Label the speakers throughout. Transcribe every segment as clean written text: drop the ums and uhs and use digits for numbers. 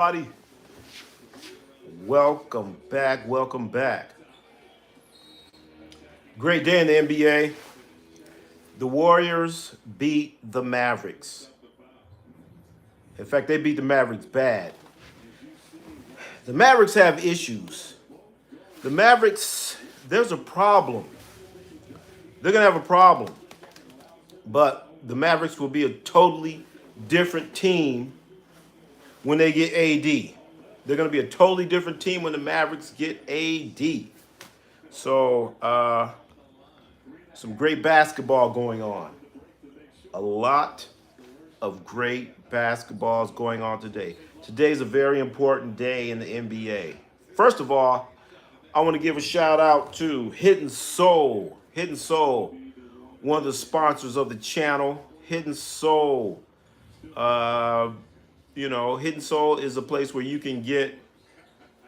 Speaker 1: Buddy, welcome back. Welcome back. Great day in the NBA. The Warriors beat the Mavericks. In fact, they beat the Mavericks bad. The Mavericks have issues. The Mavericks, there's a problem. They're going to have a problem. But the Mavericks will be a totally different team when they get AD. They're going to be a totally different team when the Mavericks get AD. So, some great basketball going on. A lot of great basketballs going on today. Today's a very important day in the NBA. First of all, I want to give a shout out to Hidden Soul. Hidden Soul, one of the sponsors of the channel. Hidden Soul. Hidden Soul is a place where you can get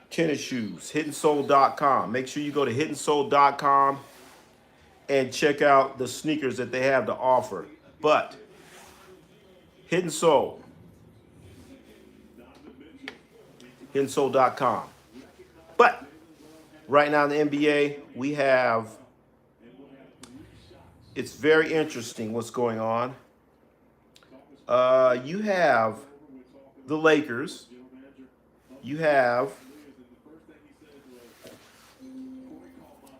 Speaker 1: tennis shoes. HiddenSoul.com. Make sure you go to HiddenSoul.com and check out the sneakers that they have to offer. But Hidden Soul, HiddenSoul.com. But right now in the NBA, we have, it's very interesting what's going on. You have the Lakers. You have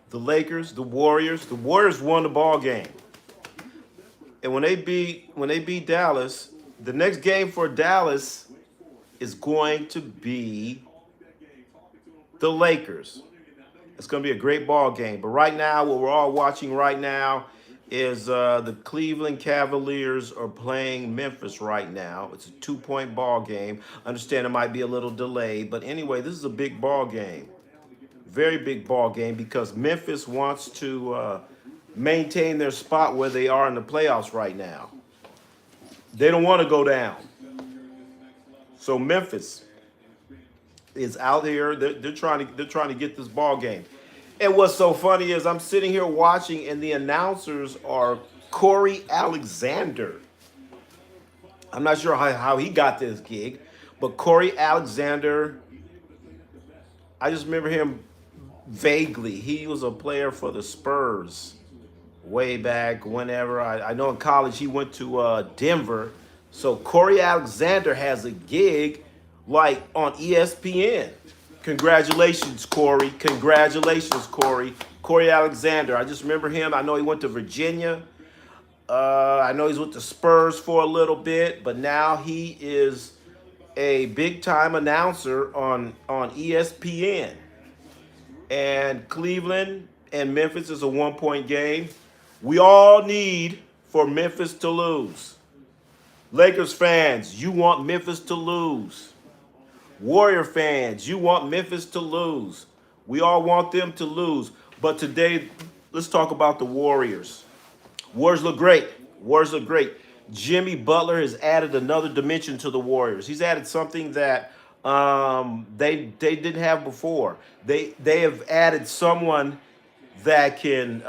Speaker 1: the Lakers, the Warriors. The Warriors won the ball game. And when they beat Dallas, the next game for Dallas is going to be the Lakers. It's going to be a great ball game. But right now, what we're all watching right now is the Cleveland Cavaliers are playing Memphis right now. It's a 2-point ball game. I understand it might be a little delayed, but anyway, this is a big ball game. Very big ball game because Memphis wants to maintain their spot where they are in the playoffs right now. They don't want to go down. So Memphis is out here. They're trying to get this ball game. And what's so funny is I'm sitting here watching, and the announcers are Corey Alexander. I'm not sure how he got this gig, but Corey Alexander, I just remember him vaguely. He was a player for the Spurs way back whenever. I know in college he went to Denver. So Corey Alexander has a gig like on ESPN. Congratulations, Corey. Congratulations, Corey. Corey Alexander. I just remember him. I know he went to Virginia. I know he's with the Spurs for a little bit, but now he is a big-time announcer on ESPN. And Cleveland and Memphis is a 1-point game. We all need for Memphis to lose. Lakers fans, you want Memphis to lose. Warrior fans, you want Memphis to lose. We all want them to lose. But today, let's talk about the Warriors. Warriors look great. Warriors look great. Jimmy Butler has added another dimension to the Warriors. He's added something that they didn't have before. They have added someone that can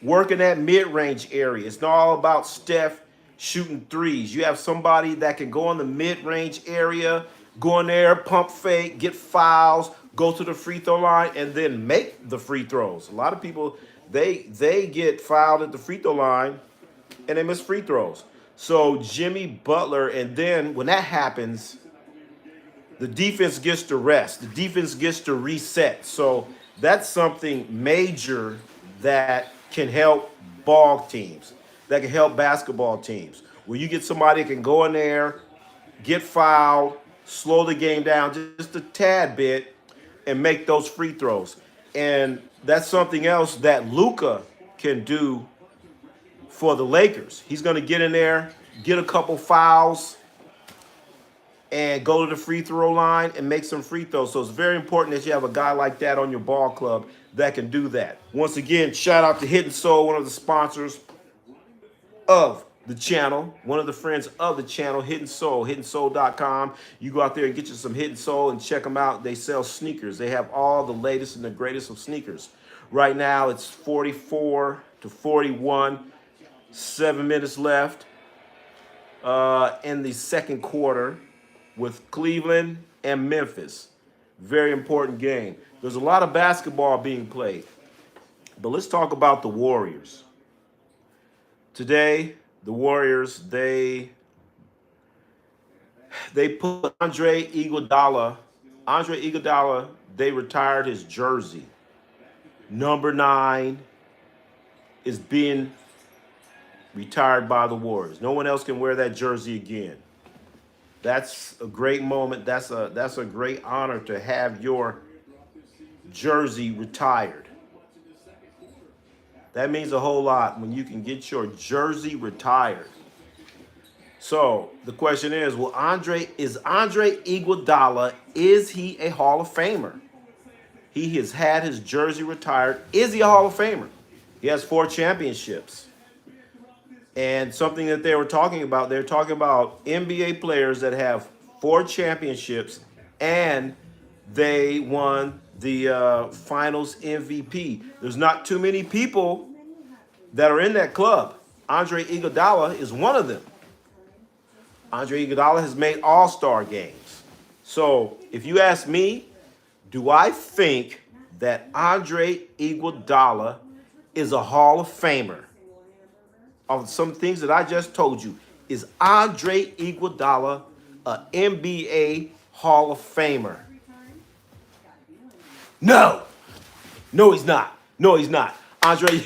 Speaker 1: work in that mid-range area. It's not all about Steph shooting threes. You have somebody that can go in the mid-range area, go in there, pump fake, get fouls, go to the free throw line, and then make the free throws. A lot of people, they get fouled at the free throw line, and they miss free throws. So Jimmy Butler, and then when that happens, the defense gets to rest. The defense gets to reset. So that's something major that can help ball teams, that can help basketball teams, where you get somebody that can go in there, get fouled, slow the game down just a tad bit, and make those free throws. And that's something else that Luka can do for the Lakers. He's going to get in there, get a couple fouls, and go to the free throw line and make some free throws. So it's very important that you have a guy like that on your ball club that can do that. Once again, shout out to Hidden Soul, one of the sponsors of the channel, one of the friends of the channel, Hidden Soul, HiddenSoul.com. You go out there and get you some Hidden Soul and check them out. They sell sneakers. They have all the latest and the greatest of sneakers. Right now, it's 44-41, 7 minutes left in the second quarter. with Cleveland and Memphis. Very important game. There's a lot of basketball being played. But let's talk about the Warriors. Today, the Warriors, they put Andre Iguodala. Andre Iguodala, they retired his jersey. Number 9 is being retired by the Warriors. No one else can wear that jersey again. That's a great moment. That's a great honor to have your jersey retired. That means a whole lot when you can get your jersey retired. So the question is, Andre Iguodala, is he a Hall of Famer? He has had his jersey retired. Is he a Hall of Famer? He has 4 championships. And something that they're talking about NBA players that have 4 championships and they won the finals MVP. There's not too many people that are in that club. Andre Iguodala is one of them. Andre Iguodala has made all-star games. So if you ask me, do I think that Andre Iguodala is a Hall of Famer? Of some things that I just told you, is Andre Iguodala an NBA Hall of Famer? No, he's not. No, he's not. Andre,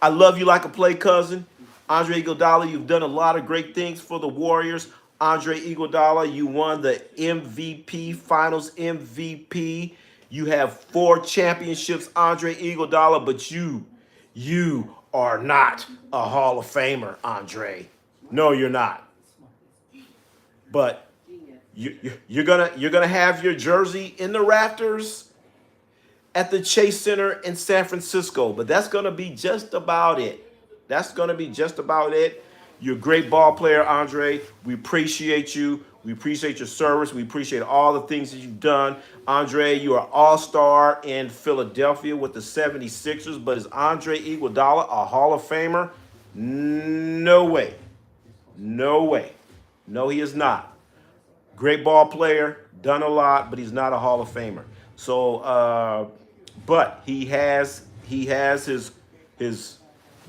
Speaker 1: I love you like a play cousin. Andre Iguodala, you've done a lot of great things for the Warriors. Andre Iguodala, you won the MVP, Finals MVP. You have 4 championships, Andre Iguodala, but you are not a Hall of Famer, Andre. No, you're not. But you're gonna have your jersey in the rafters at the Chase Center in San Francisco. But that's gonna be just about it. You're a great ball player, Andre. We appreciate you. We appreciate your service. We appreciate all the things that you've done. Andre, you are all-star in Philadelphia with the 76ers, but is Andre Iguodala a Hall of Famer? No way. No, he is not. Great ball player, done a lot, but he's not a Hall of Famer. So, but he has his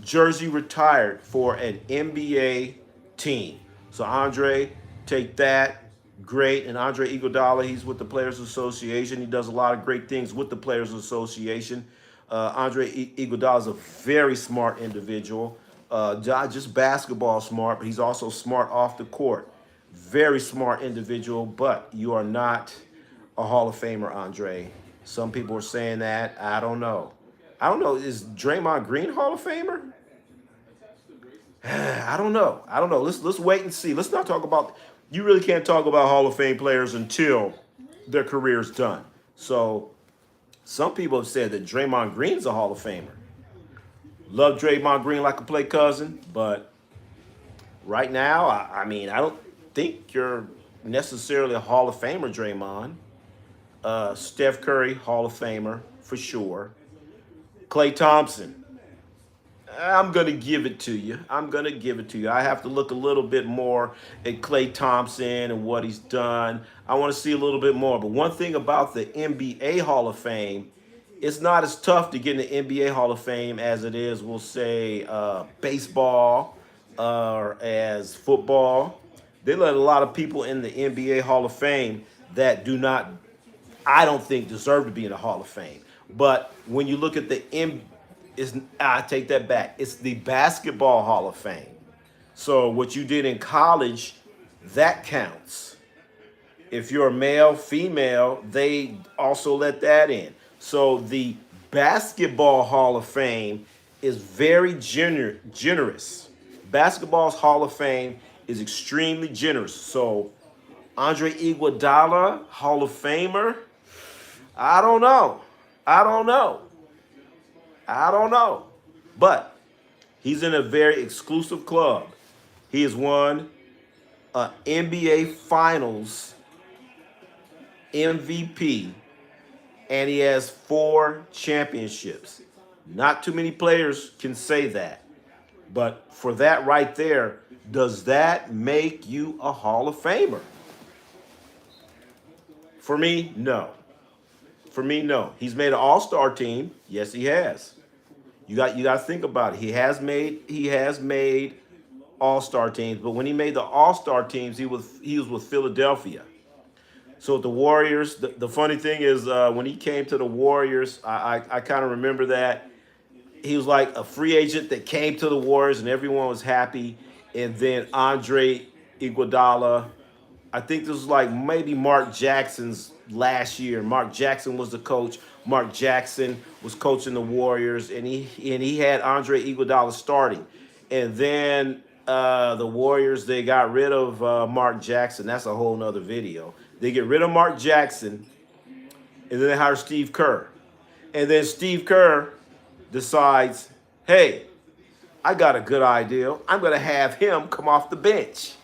Speaker 1: jersey retired for an NBA team. So Andre, take that. Great. And Andre Iguodala, he's with the Players Association. He does a lot of great things with the Players Association. Andre Iguodala is a very smart individual. Not just basketball smart, but he's also smart off the court. Very smart individual, but you are not a Hall of Famer, Andre. Some people are saying that. I don't know. Is Draymond Green Hall of Famer? I don't know. Let's wait and see. Let's not talk about. You really can't talk about Hall of Fame players until their career's done. So some people have said that Draymond Green's a Hall of Famer. Love Draymond Green like a play cousin, but right now, I don't think you're necessarily a Hall of Famer, Draymond. Steph Curry, Hall of Famer for sure. Klay Thompson, I'm going to give it to you. I have to look a little bit more at Klay Thompson and what he's done. I want to see a little bit more. But one thing about the NBA Hall of Fame, it's not as tough to get in the NBA Hall of Fame as it is, we'll say, baseball or as football. They let a lot of people in the NBA Hall of Fame that do not, I don't think, deserve to be in the Hall of Fame. But when you look at I take that back. It's the Basketball Hall of Fame. So what you did in college, that counts. If you're a male, female, they also let that in. So the Basketball Hall of Fame is very generous. Basketball's Hall of Fame is extremely generous. So Andre Iguodala, Hall of Famer, I don't know. But he's in a very exclusive club. He has won an NBA Finals MVP, and he has 4 championships. Not too many players can say that. But for that right there, does that make you a Hall of Famer? For me, no. For me, no. He's made an all-star team. Yes, he has. You got to think about it. He has made all-star teams, but when he made the all-star teams, he was with Philadelphia. So with the Warriors, the funny thing is when he came to the Warriors, I kind of remember that he was like a free agent that came to the Warriors and everyone was happy. And then Andre Iguodala, I think this was like maybe Mark Jackson's last year. Mark Jackson was the coach. Mark Jackson was coaching the Warriors, and he had Andre Iguodala starting. And then the Warriors, they got rid of Mark Jackson. That's a whole nother video. They get rid of Mark Jackson, and then they hire Steve Kerr. And then Steve Kerr decides, hey, I got a good idea. I'm going to have him come off the bench.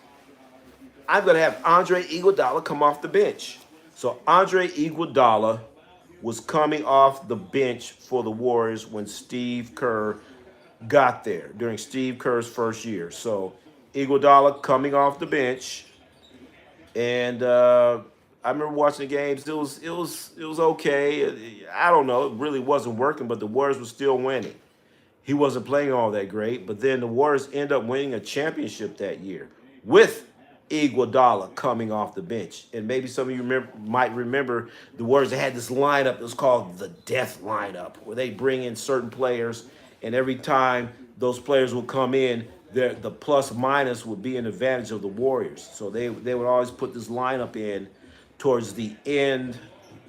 Speaker 1: I'm going to have Andre Iguodala come off the bench. So Andre Iguodala was coming off the bench for the Warriors when Steve Kerr got there during Steve Kerr's first year. So Iguodala coming off the bench, and I remember watching the games. It was okay. I don't know. It really wasn't working, but the Warriors were still winning. He wasn't playing all that great, but then the Warriors end up winning a championship that year with Iguodala coming off the bench. And maybe some of you might remember the Warriors had this lineup that was called the death lineup, where they bring in certain players, and every time those players would come in, the plus minus would be an advantage of the Warriors. So they would always put this lineup in towards the end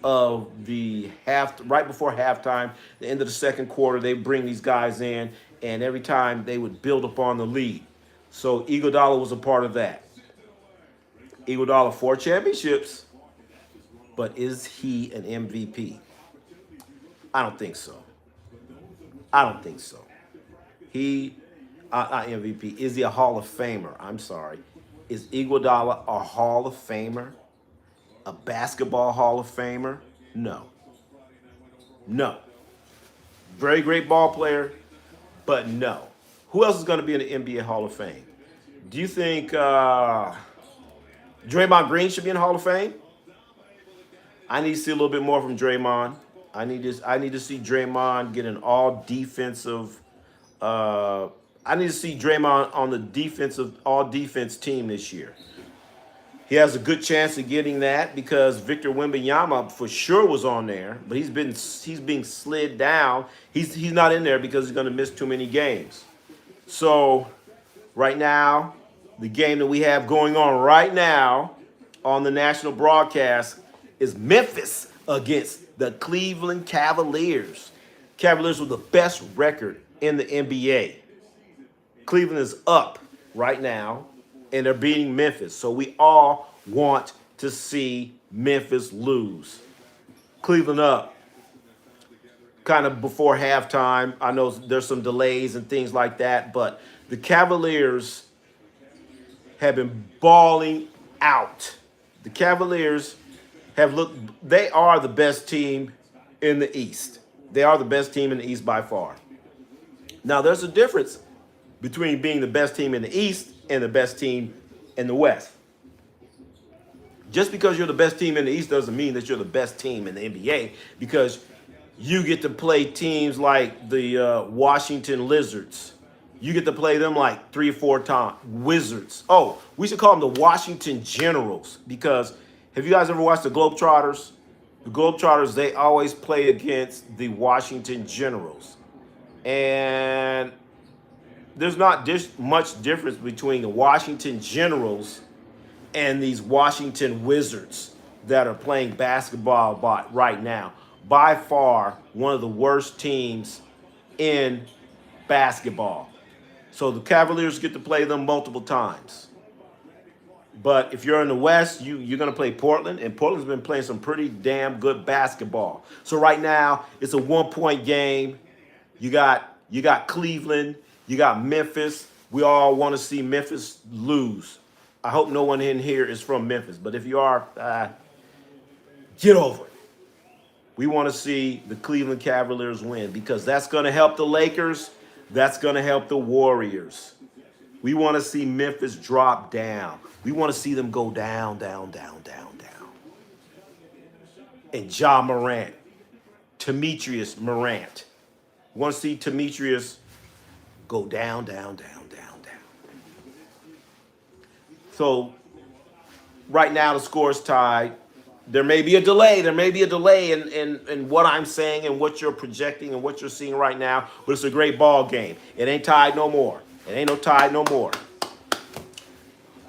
Speaker 1: of the right before halftime, the end of the second quarter. They bring these guys in, and every time they would build upon the lead. So Iguodala was a part of that. Iguodala 4 championships, but is he an MVP? I don't think so. I don't think so. Not MVP. Is he a Hall of Famer? I'm sorry. Is Iguodala a Hall of Famer? A basketball Hall of Famer? No. No. Very great ball player, but no. Who else is going to be in the NBA Hall of Fame? Do you think Draymond Green should be in the Hall of Fame? I need to see a little bit more from Draymond. I need to see Draymond get an all defensive. I need to see Draymond on the all defense team this year. He has a good chance of getting that because Victor Wembanyama for sure was on there, but he's being slid down. He's not in there because he's going to miss too many games. So right now, the game that we have going on right now on the national broadcast is Memphis against the Cleveland Cavaliers. Cavaliers with the best record in the NBA. Cleveland is up right now, and they're beating Memphis. So we all want to see Memphis lose. Cleveland up kind of before halftime. I know there's some delays and things like that, but the Cavaliers have been balling out. The Cavaliers they are the best team in the East. They are the best team in the East by far. Now, there's a difference between being the best team in the East and the best team in the West. Just because you're the best team in the East doesn't mean that you're the best team in the NBA, because you get to play teams like the Washington Lizards. You get to play them like 3 or 4 times. Wizards. Oh, we should call them the Washington Generals, because have you guys ever watched the Globetrotters? The Globetrotters, they always play against the Washington Generals. And there's not much difference between the Washington Generals and these Washington Wizards that are playing basketball right now. By far, one of the worst teams in basketball. So the Cavaliers get to play them multiple times. But if you're in the West, you're going to play Portland, and Portland's been playing some pretty damn good basketball. So right now, it's a 1-point game. You got Cleveland, you got Memphis. We all want to see Memphis lose. I hope no one in here is from Memphis, but if you are, get over it. We want to see the Cleveland Cavaliers win, because that's going to help the Lakers. That's going to help the Warriors. We want to see Memphis drop down. We want to see them go down, down, down, down, down. and Ja Morant. Demetrius Morant. Want to see Demetrius go down, down, down, down, down. So right now the score is tied. There may be a delay. There may be a delay in what I'm saying and what you're projecting and what you're seeing right now. But it's a great ball game. It ain't tied no more. It ain't no tied no more.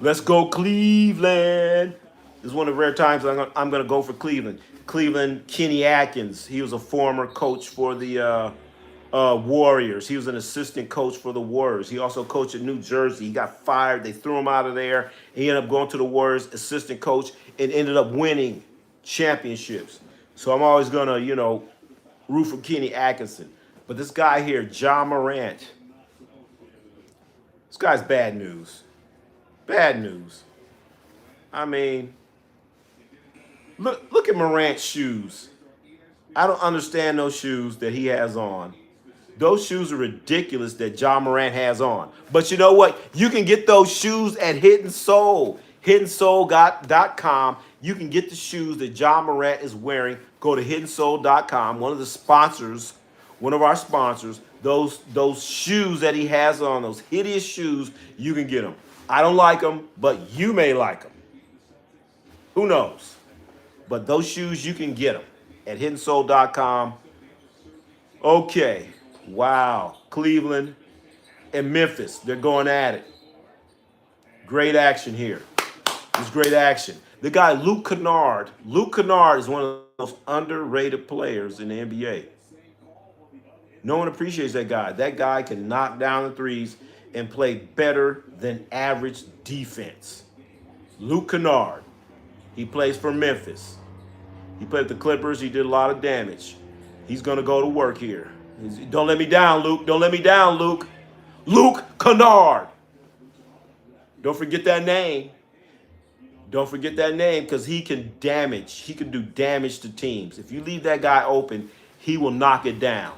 Speaker 1: Let's go Cleveland. This is one of the rare times I'm going to go for Cleveland. Cleveland, Kenny Atkins. He was a former coach for the Warriors. He was an assistant coach for the Warriors. He also coached in New Jersey. He got fired. They threw him out of there. He ended up going to the Warriors, assistant coach, and ended up winning championships. So I'm always going to, root for Kenny Atkinson. But this guy here, Ja Morant, this guy's bad news. Bad news. I mean, look at Morant's shoes. I don't understand those shoes that he has on. Those shoes are ridiculous that Ja Morant has on. But you know what? You can get those shoes at Hidden Soul. HiddenSoul.com. You can get the shoes that Ja Morant is wearing. Go to HiddenSoul.com. One of our sponsors, those shoes that he has on, those hideous shoes, you can get them. I don't like them, but you may like them. Who knows? But those shoes, you can get them at HiddenSoul.com. Okay. Wow. Cleveland and Memphis, they're going at it. Great action here. It's great action. The guy, Luke Kennard. Luke Kennard is one of the most underrated players in the NBA. No one appreciates that guy. That guy can knock down the threes and play better than average defense. Luke Kennard. He plays for Memphis. He played with the Clippers. He did a lot of damage. He's going to go to work here. Don't let me down, Luke. Don't let me down, Luke. Luke Kennard. Don't forget that name. Don't forget that name because he can damage. He can do damage to teams. If you leave that guy open, he will knock it down.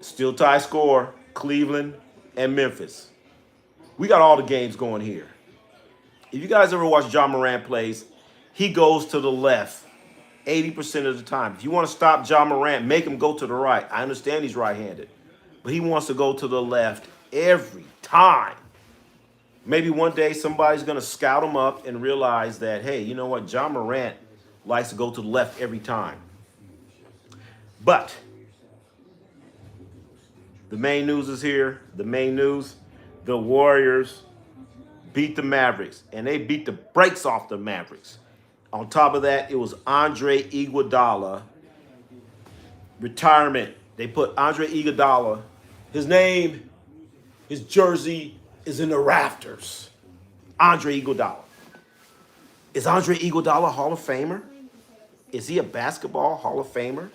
Speaker 1: Still tie score, Cleveland and Memphis. We got all the games going here. If you guys ever watch Ja Morant plays, he goes to the left 80% of the time. If you want to stop Ja Morant, make him go to the right. I understand he's right-handed, but he wants to go to the left every time. Maybe one day somebody's going to scout him up and realize that, hey, you know what? Ja Morant likes to go to the left every time. But the main news is here. The main news, the Warriors beat the Mavericks, and they beat the brakes off the Mavericks. On top of that, it was Andre Iguodala retirement. They put Andre Iguodala, his name, his jersey is in the rafters. Andre Iguodala. Is Andre Iguodala a Hall of Famer? Is he a basketball Hall of Famer?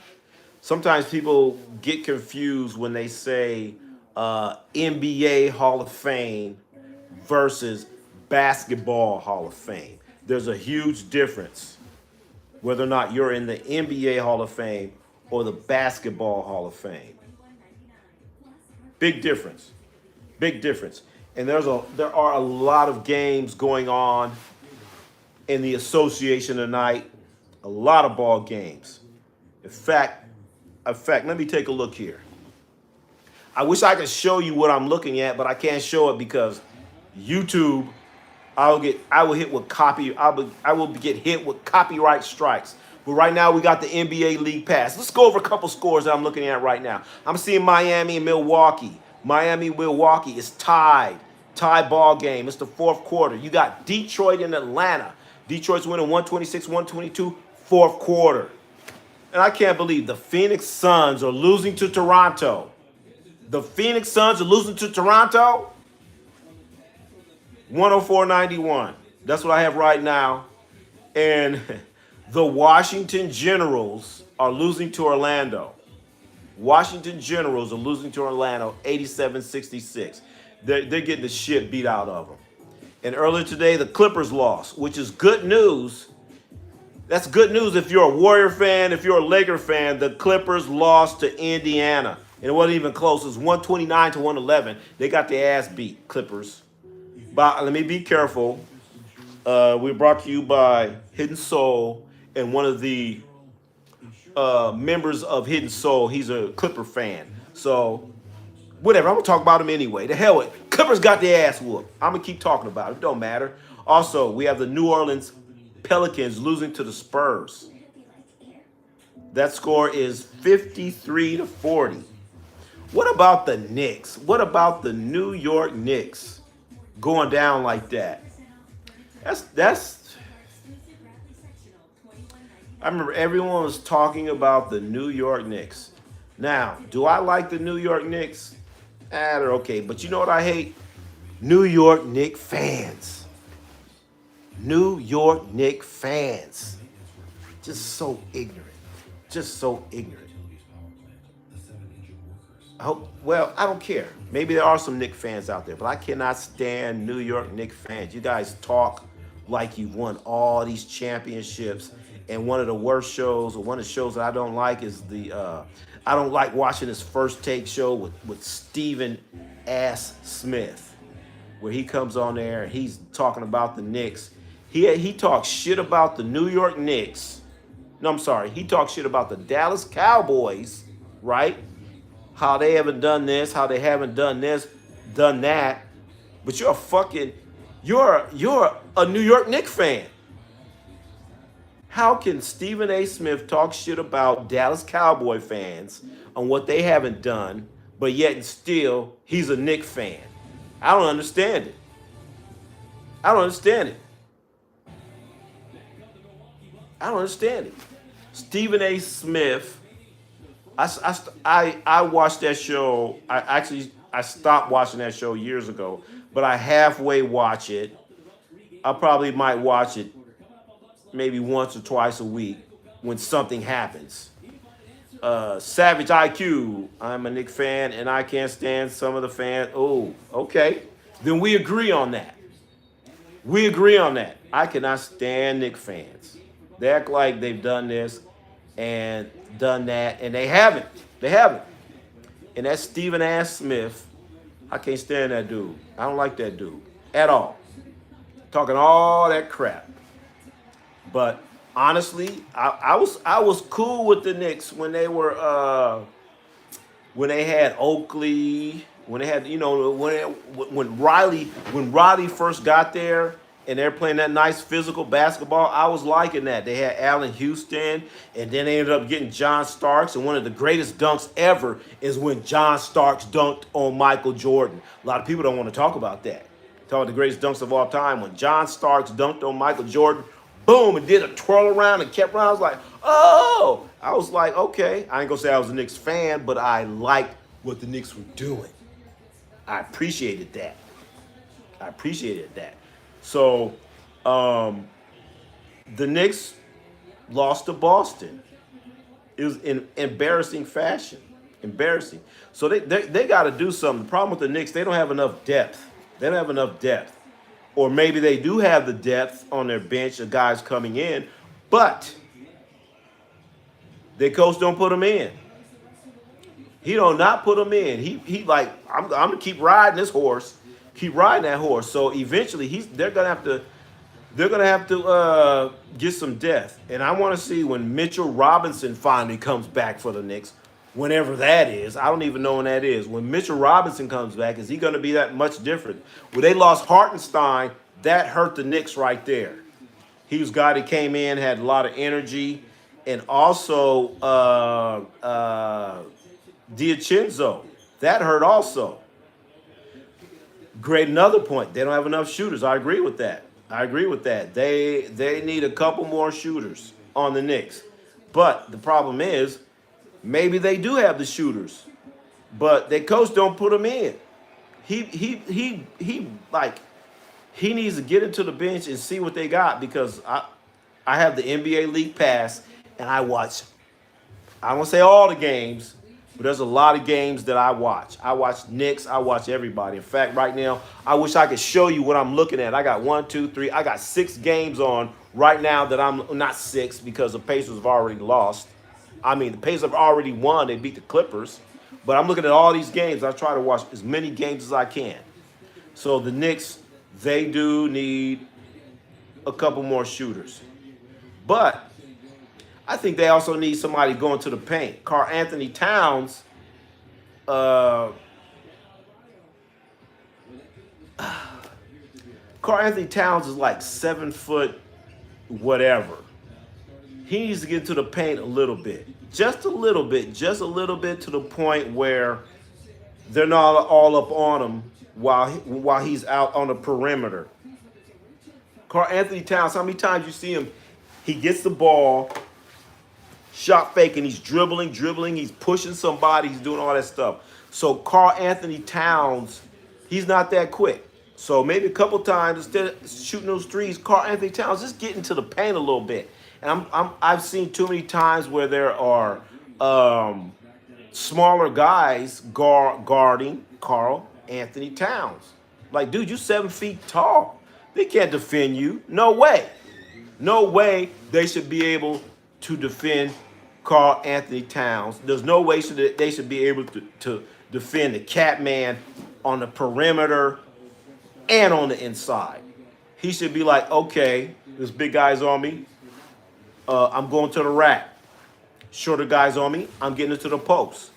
Speaker 1: Sometimes people get confused when they say NBA Hall of Fame versus basketball Hall of Fame. There's a huge difference whether or not you're in the NBA Hall of Fame or the Basketball Hall of Fame. Big difference. Big difference. And there are a lot of games going on in the association tonight. A lot of ball games. In fact, let me take a look here. I wish I could show you what I'm looking at, but I can't show it because YouTube, I will get hit with copyright strikes. But right now we got the NBA League Pass. Let's go over a couple scores that I'm looking at right now. I'm seeing Miami and Milwaukee. Miami-Milwaukee is tied. Tie ball game. It's the fourth quarter. You got Detroit and Atlanta. Detroit's winning 126-122, fourth quarter. And I can't believe the Phoenix Suns are losing to Toronto. The Phoenix Suns are losing to Toronto? 104-91. That's what I have right now. And the Washington Generals are losing to Orlando. Washington Generals are losing to Orlando 87-66. They're getting the shit beat out of them. And earlier today, the Clippers lost, which is good news. That's good news if you're a Warrior fan, if you're a Laker fan. The Clippers lost to Indiana. And it wasn't even close. It was 129-111. They got their ass beat, Clippers. But let me be careful. We're brought to you by Hidden Soul and one of the members of Hidden Soul. He's a Clipper fan. So, whatever. I'm going to talk about him anyway. The hell with it. Clippers got their ass whooped. I'm going to keep talking about it. It don't matter. Also, we have the New Orleans Pelicans losing to the Spurs. That score is 53-40. What about the Knicks? What about the New York Knicks going down like that? That's. I remember everyone was talking about the New York Knicks. Now, do I like the New York Knicks? They're okay. But you know what I hate? New York Knicks fans. New York Knicks fans. Just so ignorant. Just so ignorant. I don't care. Maybe there are some Knicks fans out there, but I cannot stand New York Knicks fans. You guys talk like you've won all these championships. And one of the worst shows, or one of the shows that I don't like, is I don't like watching this First Take show with Stephen Ass Smith, where he comes on there and he's talking about the Knicks. He talks shit about the New York Knicks. No, I'm sorry. He talks shit about the Dallas Cowboys, right? How they haven't done this, how they haven't done this, done that. But you're a New York Knicks fan. How can Stephen A. Smith talk shit about Dallas Cowboy fans on what they haven't done, but yet and still he's a Knicks fan? I don't understand it. I don't understand it. I don't understand it. Stephen A. Smith. I watched that show. I stopped watching that show years ago, but I halfway watch it. I probably might watch it maybe once or twice a week when something happens. Savage IQ. I'm a Knicks fan and I can't stand some of the fans. Oh, okay. Then we agree on that. We agree on that. I cannot stand Knicks fans. They act like they've done this and done that, and they haven't. They haven't. And that Stephen A. Smith, I can't stand that dude. I don't like that dude at all. Talking all that crap. But honestly, I was cool with the Knicks when they were when they had Oakley, when they had when Riley first got there. And they're playing that nice physical basketball. I was liking that. They had Allen Houston, and then they ended up getting John Starks. And one of the greatest dunks ever is when John Starks dunked on Michael Jordan. A lot of people don't want to talk about that. Talk about the greatest dunks of all time. When John Starks dunked on Michael Jordan, boom, and did a twirl around and kept around. I was like, oh! I was like, okay. I ain't going to say I was a Knicks fan, but I liked what the Knicks were doing. I appreciated that. So, the Knicks lost to Boston. It was in embarrassing fashion. Embarrassing. So they got to do something. The problem with the Knicks, they don't have enough depth. Or maybe they do have the depth on their bench of guys coming in, but their coach don't put them in. He don't not put them in. He like, I'm going to keep riding this horse. Keep riding that horse. So eventually they're gonna have to get some depth. And I want to see when Mitchell Robinson finally comes back for the Knicks, whenever that is. I don't even know when that is. When Mitchell Robinson comes back, is he going to be that much different? When they lost Hartenstein, that hurt the Knicks right there. He was a guy that came in, had a lot of energy, and also DiVincenzo. That hurt also. Great, another point. They don't have enough shooters. I agree with that. They need a couple more shooters on the Knicks. But the problem is, maybe they do have the shooters, but their coach don't put them in. He needs to get into the bench and see what they got, because I have the NBA League Pass and I watch. I won't say all the games, but there's a lot of games that I watch. I watch Knicks. I watch everybody. In fact, right now, I wish I could show you what I'm looking at. I got 1, 2, 3. I got 6 games on right now that I'm not 6 because the Pacers have already lost. I mean, the Pacers have already won. They beat the Clippers. But I'm looking at all these games. I try to watch as many games as I can. So the Knicks, they do need a couple more shooters. But I think they also need somebody going to the paint. Karl Anthony Towns, uh, Karl Anthony Towns is like 7 foot whatever. He needs to get to the paint a little bit. Just a little bit to the point where they're not all up on him while he's out on the perimeter. Karl Anthony Towns, how many times you see him? He gets the ball, shot faking, he's dribbling, he's pushing somebody, he's doing all that stuff. So Karl Anthony Towns, he's not that quick. So maybe a couple times instead of shooting those threes, Karl Anthony Towns just get into the paint a little bit. And I've seen too many times where there are smaller guys guarding Karl Anthony Towns. Like, dude, you 7 feet tall. They can't defend you. No way. No way they should be able to defend Karl Anthony Towns. There's no way they should be able to defend the cat man on the perimeter and on the inside. He should be like, okay, this big guy's on me. I'm going to the rack. Shorter guys on me. I'm getting into the post.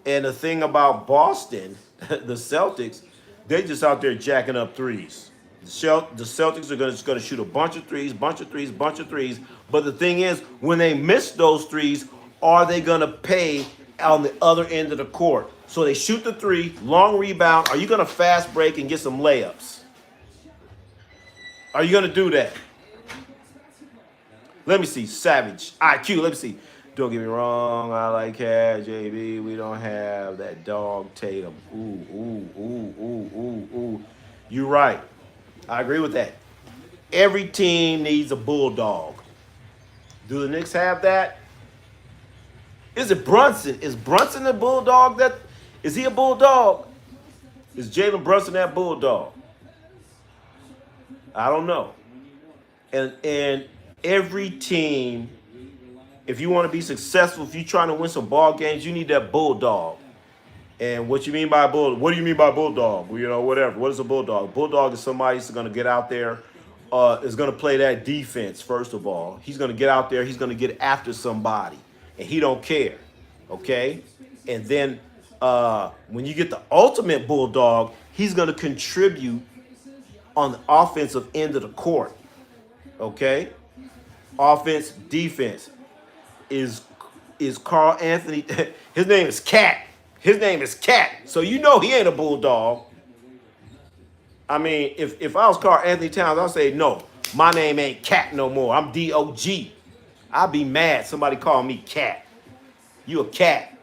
Speaker 1: And the thing about Boston, the Celtics, they just out there jacking up threes. The Celtics are just going to shoot a bunch of threes. But the thing is, when they miss those threes, are they going to pay on the other end of the court? So they shoot the three, long rebound. Are you going to fast break and get some layups? Are you going to do that? Let me see. Savage. IQ. Let me see. Don't get me wrong. I like Cat, JB. We don't have that dog Tatum. Ooh. You're right. I agree with that. Every team needs a bulldog. Do the Knicks have that? Is it Brunson? Is Brunson the bulldog? Is he a bulldog? Is Jalen Brunson that bulldog? I don't know. And every team, if you want to be successful, if you're trying to win some ball games, you need that bulldog. And what you mean by bulldog? What do you mean by bulldog? Well, you know, whatever. What is a bulldog? Bulldog is somebody who's going to get out there, is going to play that defense, first of all. He's going to get out there. He's going to get after somebody. And he don't care. Okay? And then when you get the ultimate bulldog, he's going to contribute on the offensive end of the court. Okay? Offense, defense. Is Karl Anthony. His name is Cat. His name is Cat. So you know he ain't a bulldog. I mean, if I was Karl Anthony Towns, I'd say, no, my name ain't Cat no more. I'm D-O-G. I'd be mad somebody call me Cat. You a cat.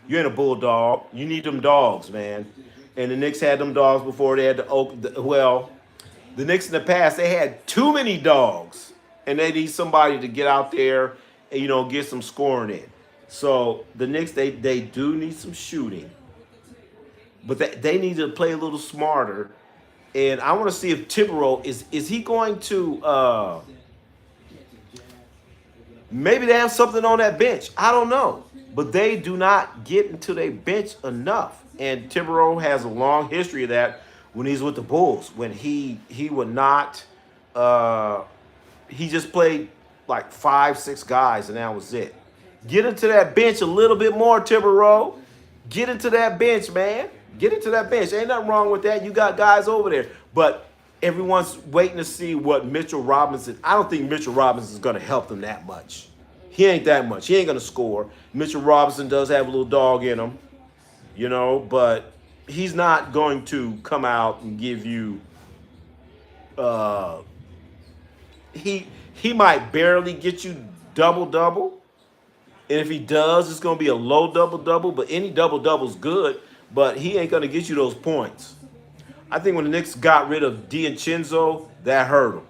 Speaker 1: You ain't a bulldog. You need them dogs, man. And the Knicks had them dogs before they had the Knicks in the past, they had too many dogs. And they need somebody to get out there and, you know, get some scoring in. So the Knicks, they do need some shooting. But they need to play a little smarter. And I want to see if Thibodeau, is he going to, maybe they have something on that bench. I don't know. But they do not get into their bench enough. And Thibodeau has a long history of that when he's with the Bulls. When he would not, he just played like 5-6 guys and that was it. Get into that bench a little bit more, Thibodeau. Get into that bench, man. Get into that bench. Ain't nothing wrong with that. You got guys over there. But everyone's waiting to see what Mitchell Robinson. I don't think Mitchell Robinson is going to help them that much. He ain't that much. He ain't going to score. Mitchell Robinson does have a little dog in him, you know, but he's not going to come out and give you he might barely get you double-double. And if he does, it's going to be a low double-double. But any double-double's good. But he ain't going to get you those points. I think when the Knicks got rid of DiVincenzo, that hurt him.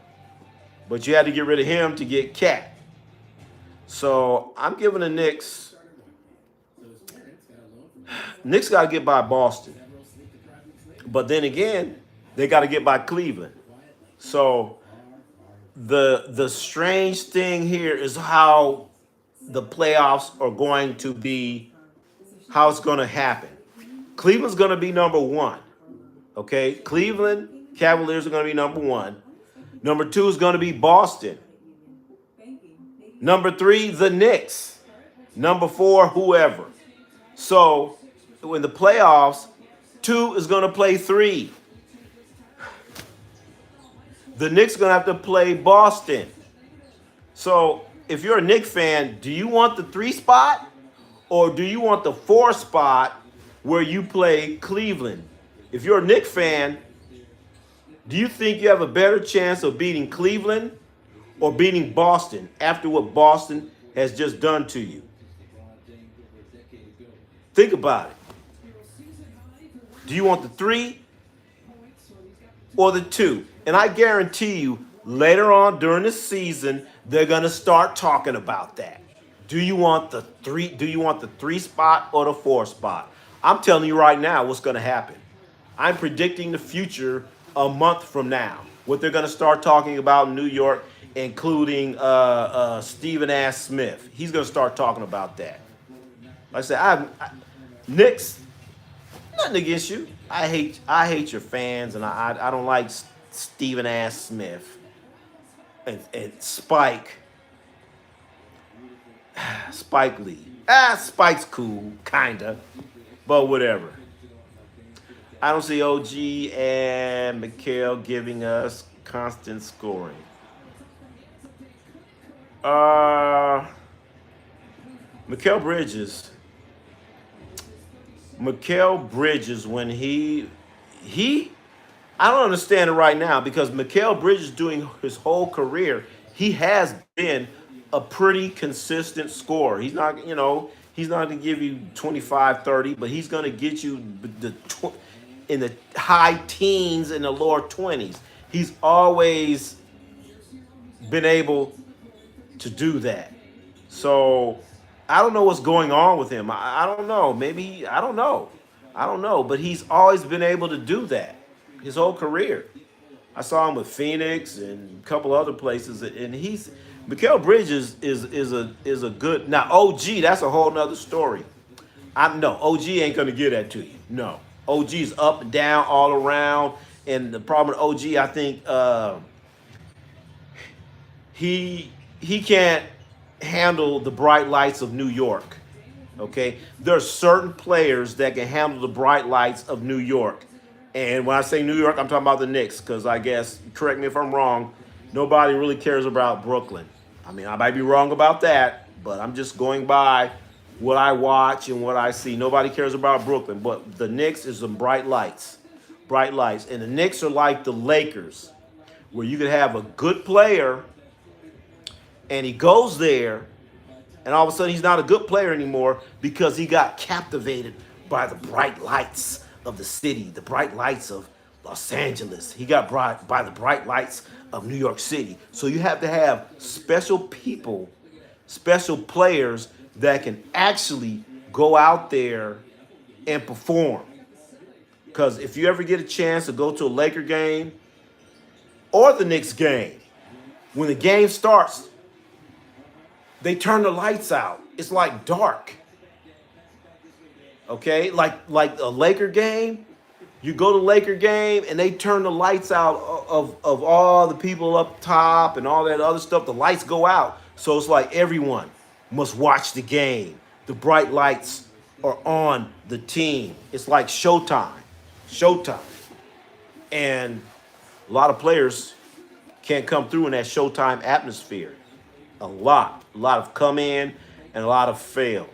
Speaker 1: But you had to get rid of him to get Cat. So I'm giving the Knicks. Knicks got to get by Boston. But then again, they got to get by Cleveland. So the strange thing here is how the playoffs are going to be, how it's going to happen. Cleveland's going to be number one. Okay? Cleveland Cavaliers are going to be number one. Number 2 is going to be Boston. Number 3, the Knicks. Number 4, whoever. So in the playoffs, 2 is going to play 3. The Knicks are going to have to play Boston. So if you're a Knicks fan, do you want the 3 spot or do you want the 4 spot where you play Cleveland? If you're a Knicks fan, do you think you have a better chance of beating Cleveland or beating Boston after what Boston has just done to you? Think about it. Do you want the 3 or the 2? And I guarantee you, later on during the season, they're going to start talking about that. Do you want the 3? Do you want the 3 spot or the 4 spot? I'm telling you right now what's going to happen. I'm predicting the future a month from now. What they're going to start talking about in New York, including Stephen A. Smith. He's going to start talking about that. Like I said, Knicks, nothing against you. I hate your fans, and I don't like Stephen A. Smith and Spike Lee. Spike's cool, kinda, but whatever. I don't see OG and Mikhail giving us constant scoring. Mikal Bridges, when he I don't understand it right now because Mikal Bridges doing his whole career, he has been a pretty consistent scorer. He's not, he's not going to give you 25, 30, but he's going to get you in the high teens and the lower 20s. He's always been able to do that. So I don't know what's going on with him. I don't know. Maybe, I don't know. But he's always been able to do that his whole career. I saw him with Phoenix and a couple other places, and Mikal Bridges is a good. Now OG, that's a whole nother story. OG ain't gonna give that to you. No, OG's up and down all around, and the problem with OG, I think he can't handle the bright lights of New York. Okay, there are certain players that can handle the bright lights of New York. And when I say New York, I'm talking about the Knicks, because I guess, correct me if I'm wrong, nobody really cares about Brooklyn. I mean, I might be wrong about that, but I'm just going by what I watch and what I see. Nobody cares about Brooklyn, but the Knicks is some bright lights. And the Knicks are like the Lakers, where you could have a good player, and he goes there, and all of a sudden he's not a good player anymore because he got captivated by the bright lights of the city, the bright lights of Los Angeles. He got brought by the bright lights of New York City. So you have to have special people, special players that can actually go out there and perform. Because if you ever get a chance to go to a Laker game or the Knicks game, when the game starts, they turn the lights out. It's like dark. Okay, like a Laker game, you go to Laker game and they turn the lights out of all the people up top and all that other stuff. The lights go out, so it's like everyone must watch the game. The bright lights are on the team. It's like showtime, and a lot of players can't come through in that showtime atmosphere. A lot have come in and a lot have failed.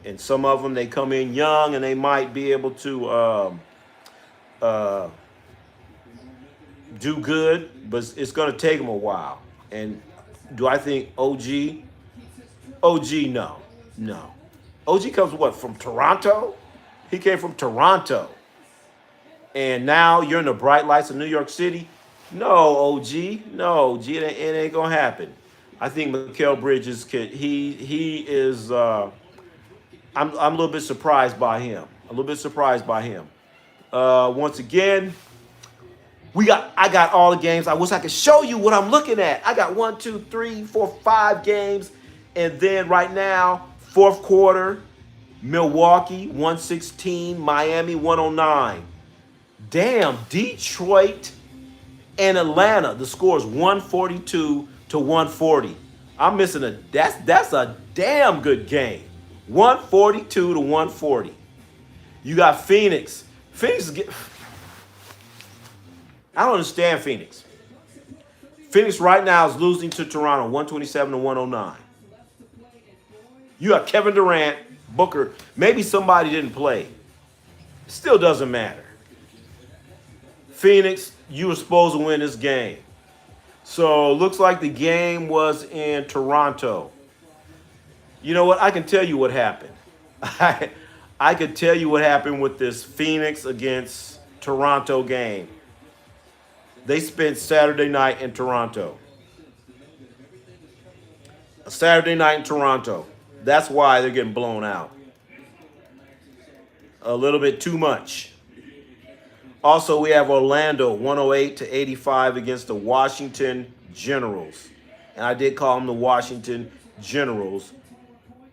Speaker 1: And some of them, they come in young and they might be able to do good, but it's going to take them a while. And do I think OG? No. OG comes from Toronto? He came from Toronto. And now you're in the bright lights of New York City? No, OG. No, OG, it ain't going to happen. I think Mikal Bridges, he is... I'm a little bit surprised by him. Once again, I got all the games. I wish I could show you what I'm looking at. I got 1, 2, 3, 4, 5 games. And then right now, fourth quarter, Milwaukee 116, Miami 109. Damn, Detroit In Atlanta, the score is 142 to 140. I'm missing that's a damn good game. 142 to 140. You got Phoenix. I don't understand Phoenix. Phoenix right now is losing to Toronto 127 to 109. You got Kevin Durant, Booker. Maybe somebody didn't play. Still doesn't matter. Phoenix, you were supposed to win this game. So looks like the game was in Toronto. You know what? I can tell you what happened. I could tell you what happened with this Phoenix against Toronto game. They spent Saturday night in Toronto. A Saturday night in Toronto. That's why they're getting blown out. A little bit too much. Also, we have Orlando 108 to 85 against the Washington Generals. And I did call them the Washington Generals,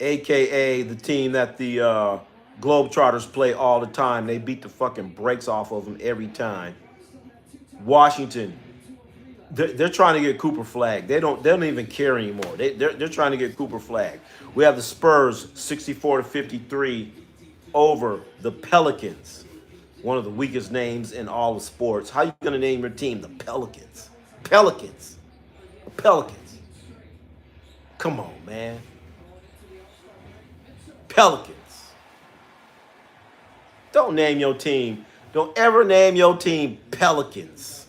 Speaker 1: a.k.a. the team that the Globetrotters play all the time. They beat the fucking brakes off of them every time. Washington, they're trying to get Cooper flagged. They don't even care anymore. They're trying to get Cooper flagged. We have the Spurs 64 to 53 over the Pelicans. One of the weakest names in all of sports. How you gonna name your team the Pelicans? Pelicans. The Pelicans. Come on, man. Pelicans. Don't name your team. Don't ever name your team Pelicans.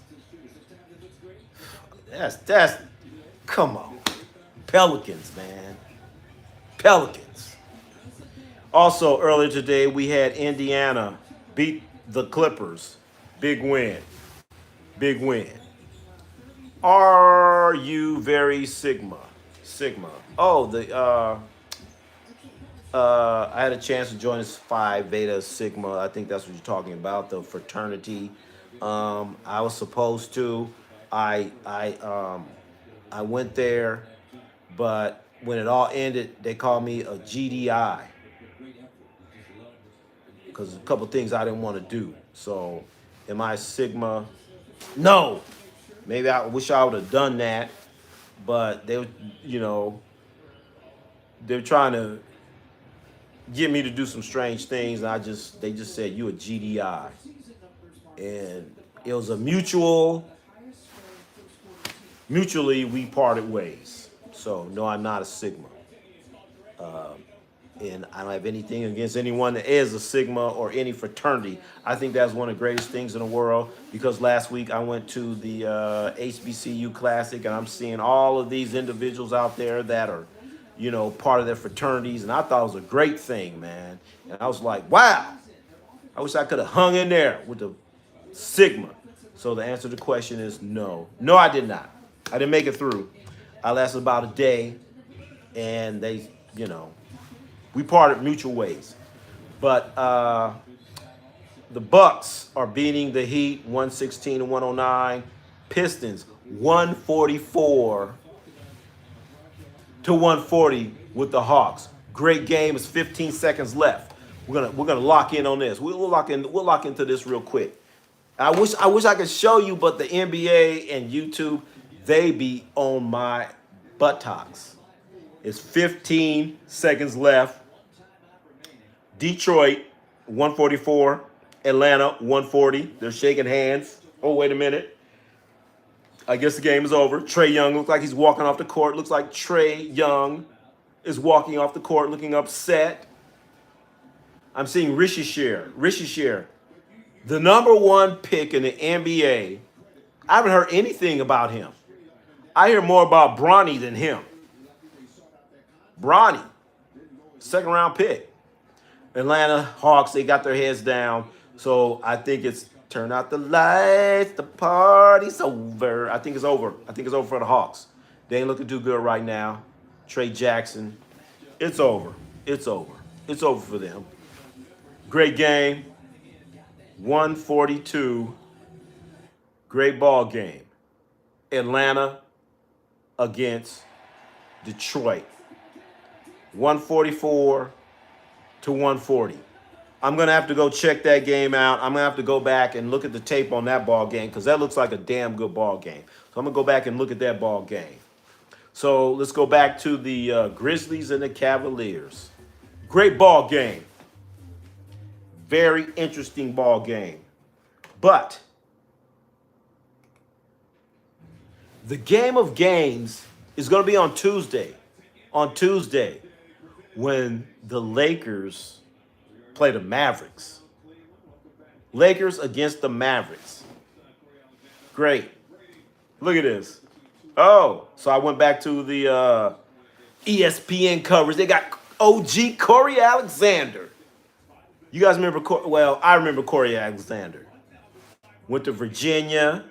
Speaker 1: That's come on. Pelicans, man. Pelicans. Also, earlier today, we had Indiana beat the Clippers. Big win. Big win. Are you very Sigma? Sigma. Oh, I had a chance to join this Phi Beta Sigma. I think that's what you're talking about, the fraternity. I was supposed to. I went there, but when it all ended, they called me a GDI because a couple things I didn't want to do. So, am I Sigma? No. Maybe I wish I would have done that, but they were, they're trying to get me to do some strange things, and they just said you a GDI, and it was a mutually we parted ways. So no, I'm not a Sigma, and I don't have anything against anyone that is a Sigma or any fraternity. I think that's one of the greatest things in the world, because last week I went to the HBCU Classic, and I'm seeing all of these individuals out there that are part of their fraternities, and I thought it was a great thing, man. And I was like, wow, I wish I could have hung in there with the Sigma. So the answer to the question is no. No, I did not. I didn't make it through. I lasted about a day, and they, we parted mutual ways. But the Bucks are beating the Heat 116 to 109. Pistons 144 to 140 with the Hawks. Great game. It's 15 seconds left. We're gonna lock in on this. We'll lock into this real quick. I wish I could show you, but the NBA and YouTube, they be on my buttocks. It's 15 seconds left. Detroit 144, Atlanta 140. They're shaking hands. Oh, wait a minute. I guess the game is over. Trae Young looks like he's walking off the court. Looks like Trae Young is walking off the court looking upset. I'm seeing Rishi Sher, the number one pick in the NBA. I haven't heard anything about him. I hear more about Bronny than him. Bronny, second round pick. Atlanta Hawks, they got their heads down. So I think it's turn out the lights, the party's over. I think it's over. I think it's over for the Hawks. They ain't looking too good right now. Trey Jackson, it's over. It's over. It's over for them. Great game. 142. Great ball game. Atlanta against Detroit. 144 to 140. I'm gonna have to go check that game out. I'm gonna have to go back and look at the tape on that ball game because that looks like a damn good ball game. So I'm gonna go back and look at that ball game. So let's go back to the Grizzlies and the Cavaliers. Great ball game. Very interesting ball game. But the game of games is going to be on Tuesday. On Tuesday, when the Lakers play the Mavericks. Lakers against the Mavericks. Great. Look at this. Oh, so I went back to the ESPN coverage. They got OG Corey Alexander. You guys remember? Well, I remember Corey Alexander. Went to Virginia.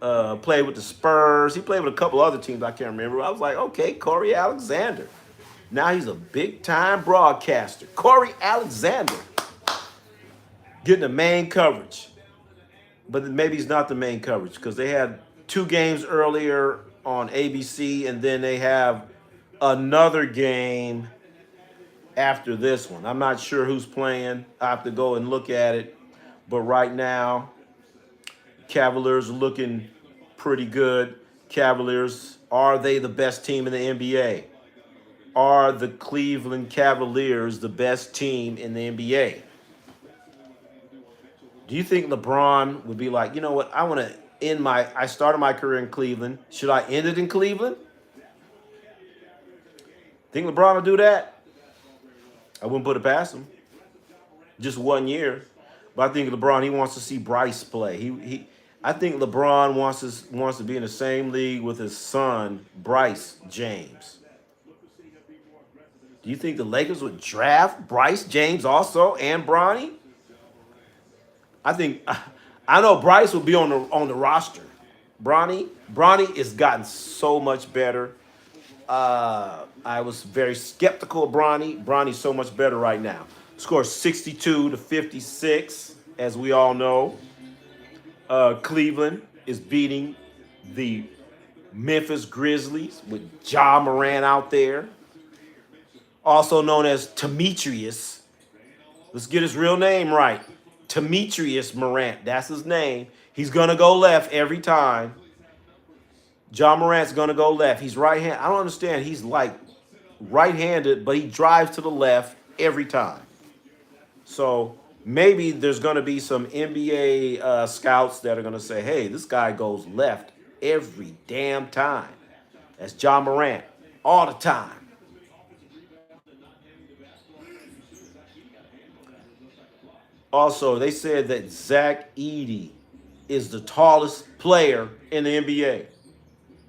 Speaker 1: Played with the Spurs. He played with a couple other teams I can't remember. I was like, okay, Corey Alexander. Now he's a big-time broadcaster. Corey Alexander. Getting the main coverage. But maybe he's not the main coverage because they had 2 games earlier on ABC, and then they have another game after this one. I'm not sure who's playing. I have to go and look at it. But right now, Cavaliers are looking pretty good. Cavaliers, are they the best team in the NBA? Are the Cleveland Cavaliers the best team in the NBA? Do you think LeBron would be like, you know what, I started my career in Cleveland. Should I end it in Cleveland? Think LeBron will do that? I wouldn't put it past him. Just 1 year. But I think LeBron, he wants to see Bryce play. I think LeBron wants to be in the same league with his son, Bryce James. Do you think the Lakers would draft Bryce James also and Bronny? I know Bryce will be on the roster. Bronny has gotten so much better. I was very skeptical of Bronny. Bronny's so much better right now. Scores 62-56, as we all know. Cleveland is beating the Memphis Grizzlies with Ja Morant out there. Also known as Demetrius. Let's get his real name right. Demetrius Morant. That's his name. He's going to go left every time. Ja Morant's going to go left. He's right-handed. I don't understand. He's like right-handed, but he drives to the left every time. So maybe there's going to be some NBA scouts that are going to say, hey, this guy goes left every damn time. That's Ja Morant all the time. Also, they said that Zach Edey is the tallest player in the NBA.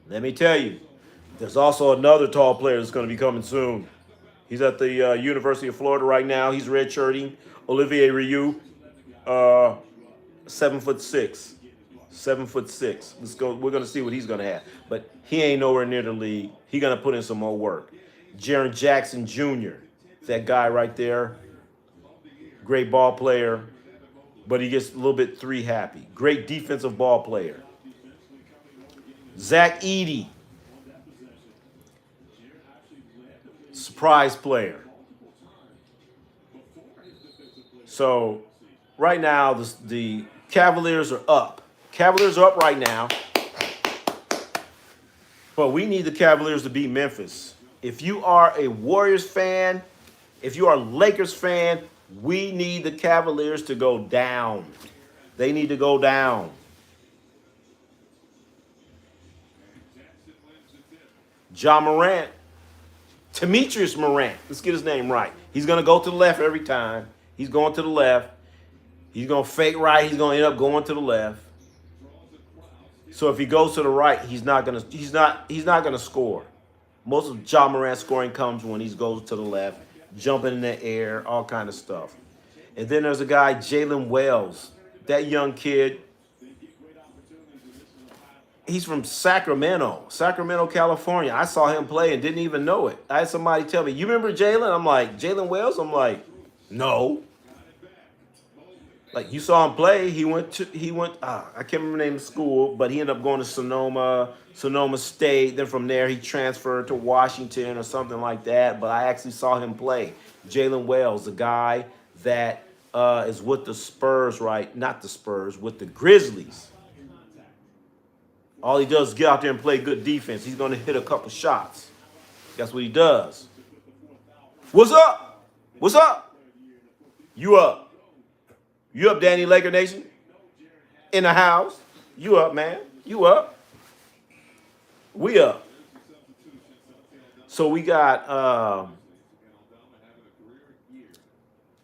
Speaker 1: Let me tell you, there's also another tall player that's going to be coming soon. He's at the University of Florida right now. He's redshirting. Olivier Rioux, 7'6". 7'6". Let's go. We're going to see what he's going to have. But he ain't nowhere near the league. He's going to put in some more work. Jaren Jackson Jr., that guy right there. Great ball player, but he gets a little bit 3 happy. Great defensive ball player. Zach Edey, surprise player. So right now the Cavaliers are up. Cavaliers are up right now, but we need the Cavaliers to beat Memphis. If you are a Warriors fan, if you are a Lakers fan, we need the Cavaliers to go down. They need to go down. Ja Morant. Demetrius Morant. Let's get his name right. He's going to go to the left every time. He's going to the left. He's going to fake right. He's going to end up going to the left. So if he goes to the right, he's not going to score. Most of Ja Morant's scoring comes when he goes to the left, jumping in the air, all kind of stuff. And then there's a guy, Jalen Wells. That young kid, he's from Sacramento, California. I saw him play and didn't even know it. I had somebody tell me, you remember Jalen? I'm like, Jalen Wells? I'm like, no. Like, you saw him play. I can't remember the name of the school, but he ended up going to Sonoma State. Then from there, he transferred to Washington or something like that. But I actually saw him play. Jalen Wells, the guy that is with the Spurs, right? Not the Spurs, with the Grizzlies. All he does is get out there and play good defense. He's going to hit a couple shots. That's what he does. What's up? What's up? You up? You up, Danny Laker Nation? In the house? You up, man? You up? We up. So we got.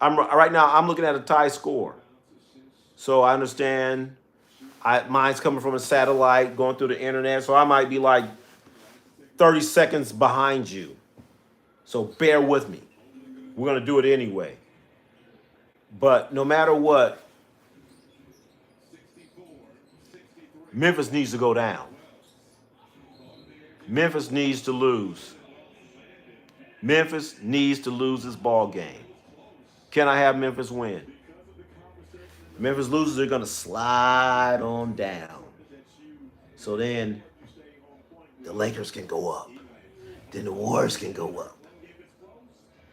Speaker 1: Right now. I'm looking at a tie score. So I understand. Mine's coming from a satellite going through the internet, so I might be like 30 seconds behind you. So bear with me. We're going to do it anyway. But no matter what, Memphis needs to go down. Memphis needs to lose. Memphis needs to lose this ball game. Can I have Memphis win? Memphis loses, they're going to slide on down. So then the Lakers can go up. Then the Warriors can go up.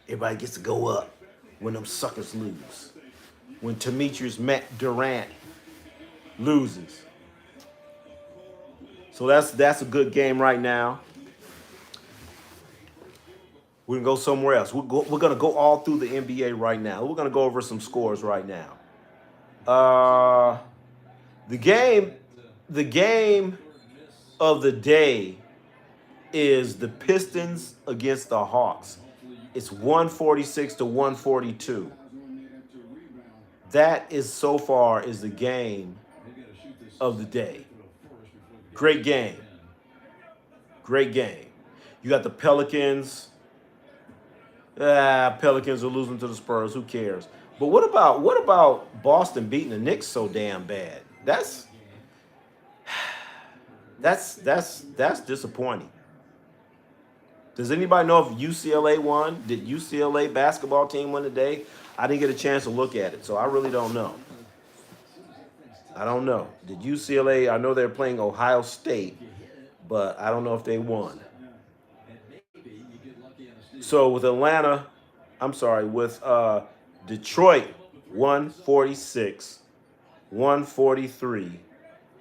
Speaker 1: Everybody gets to go up when them suckers lose. When Demetrius Durant loses. So that's a good game right now. We're going to go somewhere else. We're going to go all through the NBA right now. We're going to go over some scores right now. The game of the day is the Pistons against the Hawks. It's 146 to 142. That is so far is the game of the day. Great game. Great game. You got the Pelicans. Pelicans are losing to the Spurs. Who cares? But what about Boston beating the Knicks so damn bad? That's disappointing. Does anybody know if UCLA won? Did UCLA basketball team win today? I didn't get a chance to look at it, so I really don't know. I don't know. Did UCLA? I know they're playing Ohio State, but I don't know if they won. So with Detroit 146, 143,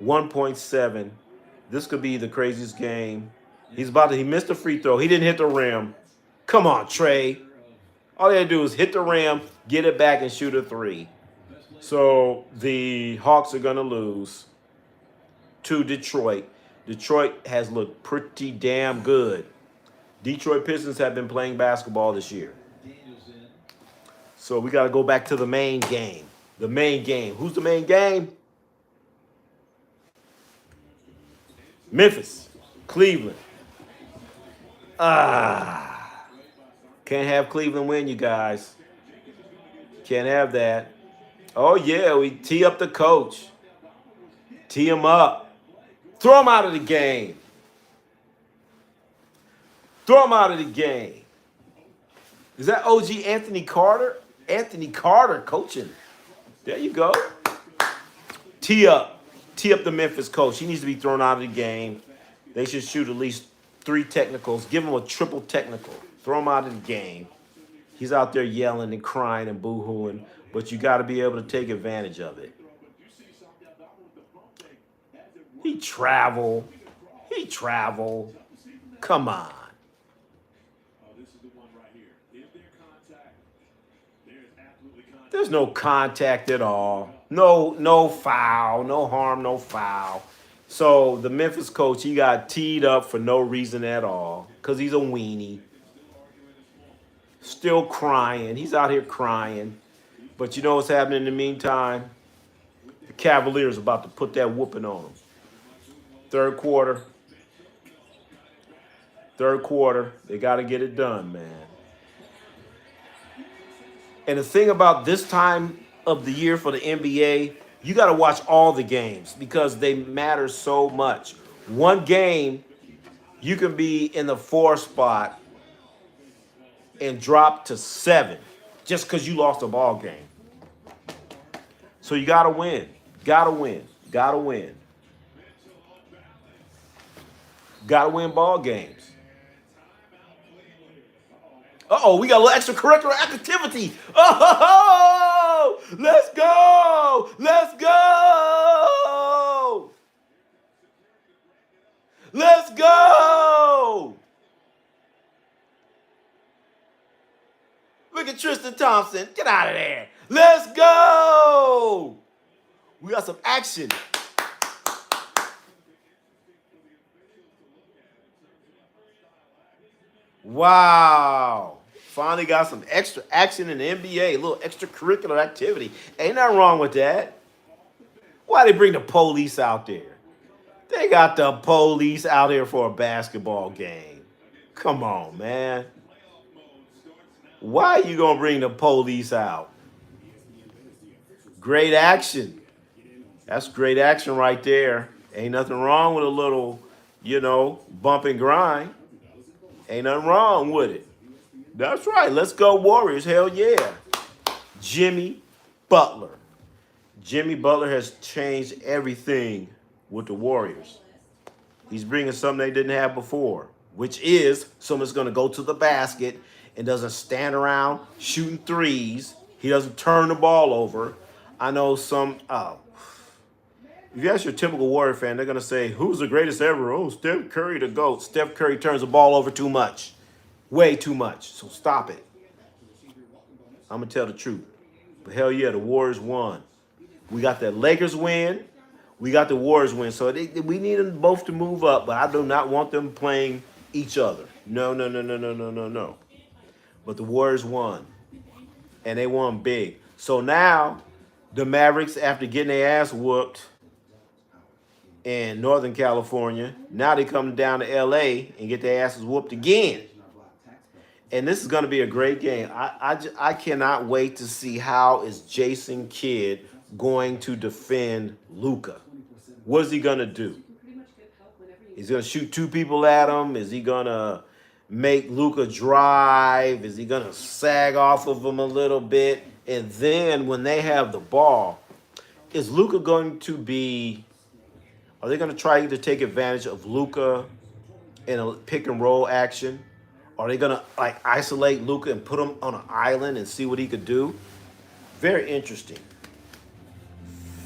Speaker 1: 1.7. This could be the craziest game. He missed a free throw. He didn't hit the rim. Come on, Trey. All he had to do is hit the rim, get it back, and shoot a three. So the Hawks are going to lose to Detroit. Detroit has looked pretty damn good. Detroit Pistons have been playing basketball this year. So we got to go back to the main game. The main game. Who's the main game? Memphis. Cleveland. Can't have Cleveland win, you guys. Can't have that. Oh, yeah, we tee up the coach. Tee him up. Throw him out of the game. Throw him out of the game. Is that OG Anthony Carter? Anthony Carter coaching. There you go. Tee up the Memphis coach. He needs to be thrown out of the game. They should shoot at least 3 technicals. Give him a triple technical. Throw him out of the game. He's out there yelling and crying and boo-hooing, but you got to be able to take advantage of it. He traveled. Come on. There's no contact at all. No foul. No harm, no foul. So the Memphis coach, he got teed up for no reason at all because he's a weenie. Still crying. He's out here crying. But you know what's happening in the meantime? The Cavaliers are about to put that whooping on them. Third quarter. They got to get it done, man. And the thing about this time of the year for the NBA, you got to watch all the games because they matter so much. One game, you can be in the 4 spot and drop to 7 just because you lost a ball game. So you got to win. Got to win ball games. Uh-oh, we got a little extracurricular activity. Oh, let's go. Let's go. Let's go. Look at Tristan Thompson. Get out of there. Let's go. We got some action. Wow. Finally got some extra action in the NBA, a little extracurricular activity. Ain't nothing wrong with that. Why they bring the police out there? They got the police out here for a basketball game. Come on, man. Why are you going to bring the police out? Great action. That's great action right there. Ain't nothing wrong with a little, bump and grind. Ain't nothing wrong with it. That's right. Let's go Warriors. Hell yeah. Jimmy Butler. Jimmy Butler has changed everything with the Warriors. He's bringing something they didn't have before, which is someone's going to go to the basket and doesn't stand around shooting threes. He doesn't turn the ball over. I know if you ask your typical Warrior fan, they're going to say, who's the greatest ever? Oh, Steph Curry the GOAT. Steph Curry turns the ball over too much. Way too much. So stop it. I'm going to tell the truth. But hell yeah, the Warriors won. We got the Lakers win. We got the Warriors win. So we need them both to move up, but I do not want them playing each other. No. But the Warriors won. And they won big. So now the Mavericks, after getting their ass whooped in Northern California, now they come down to LA and get their asses whooped again. And this is going to be a great game. I cannot wait to see how is Jason Kidd going to defend Luka. What is he going to do? He's going to shoot two people at him? Is he going to make Luka drive? Is he going to sag off of him a little bit? And then when they have the ball, is Luka going to be... Are they going to try to take advantage of Luka in a pick and roll action? Are they going to isolate Luka and put him on an island and see what he could do? Very interesting.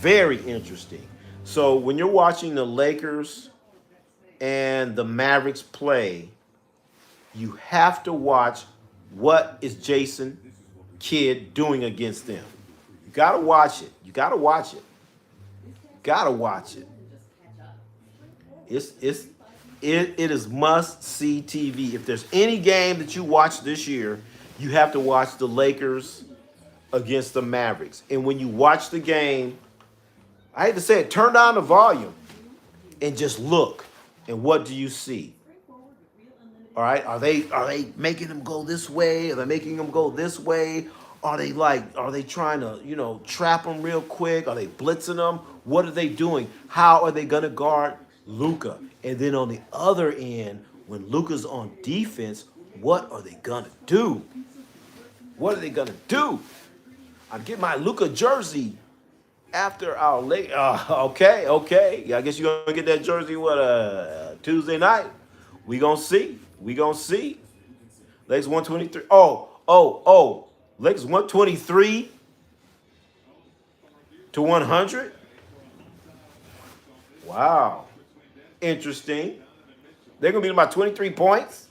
Speaker 1: Very interesting. So when you're watching the Lakers and the Mavericks play, you have to watch what is Jason Kidd doing against them. You got to watch it. You got to watch it. Got to watch it. It is must-see TV. If there's any game that you watch this year, you have to watch the Lakers against the Mavericks. And when you watch the game, I hate to say it, turn down the volume and just look. And what do you see? All right, are they making them go this way? Are they making them go this way? Are they trying to, trap them real quick? Are they blitzing them? What are they doing? How are they going to guard Luka? And then on the other end, when Luka's on defense, what are they going to do? What are they going to do? I get my Luka jersey after our late. Okay. Yeah, I guess you're going to get that jersey, Tuesday night? We going to see. Lakers 123. Oh. Lakers 123 to 100. Wow. Interesting. They're going to be about 23 points.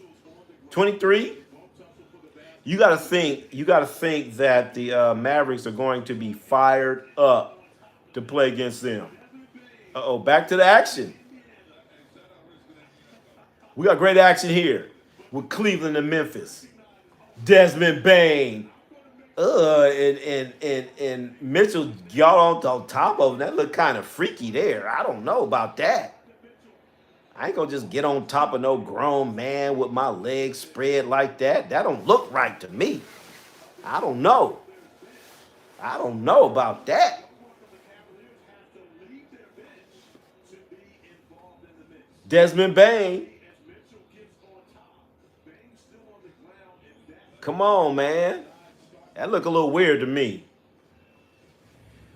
Speaker 1: 23. You got to think that the Mavericks are going to be fired up to play against them. Back to the action. We got great action here with Cleveland and Memphis. Desmond Bane. And Mitchell got on top of him. That looked kind of freaky there. I don't know about that. I ain't gonna just get on top of no grown man with my legs spread like that. That don't look right to me. I don't know about that. Desmond Bane. Come on, man. That look a little weird to me.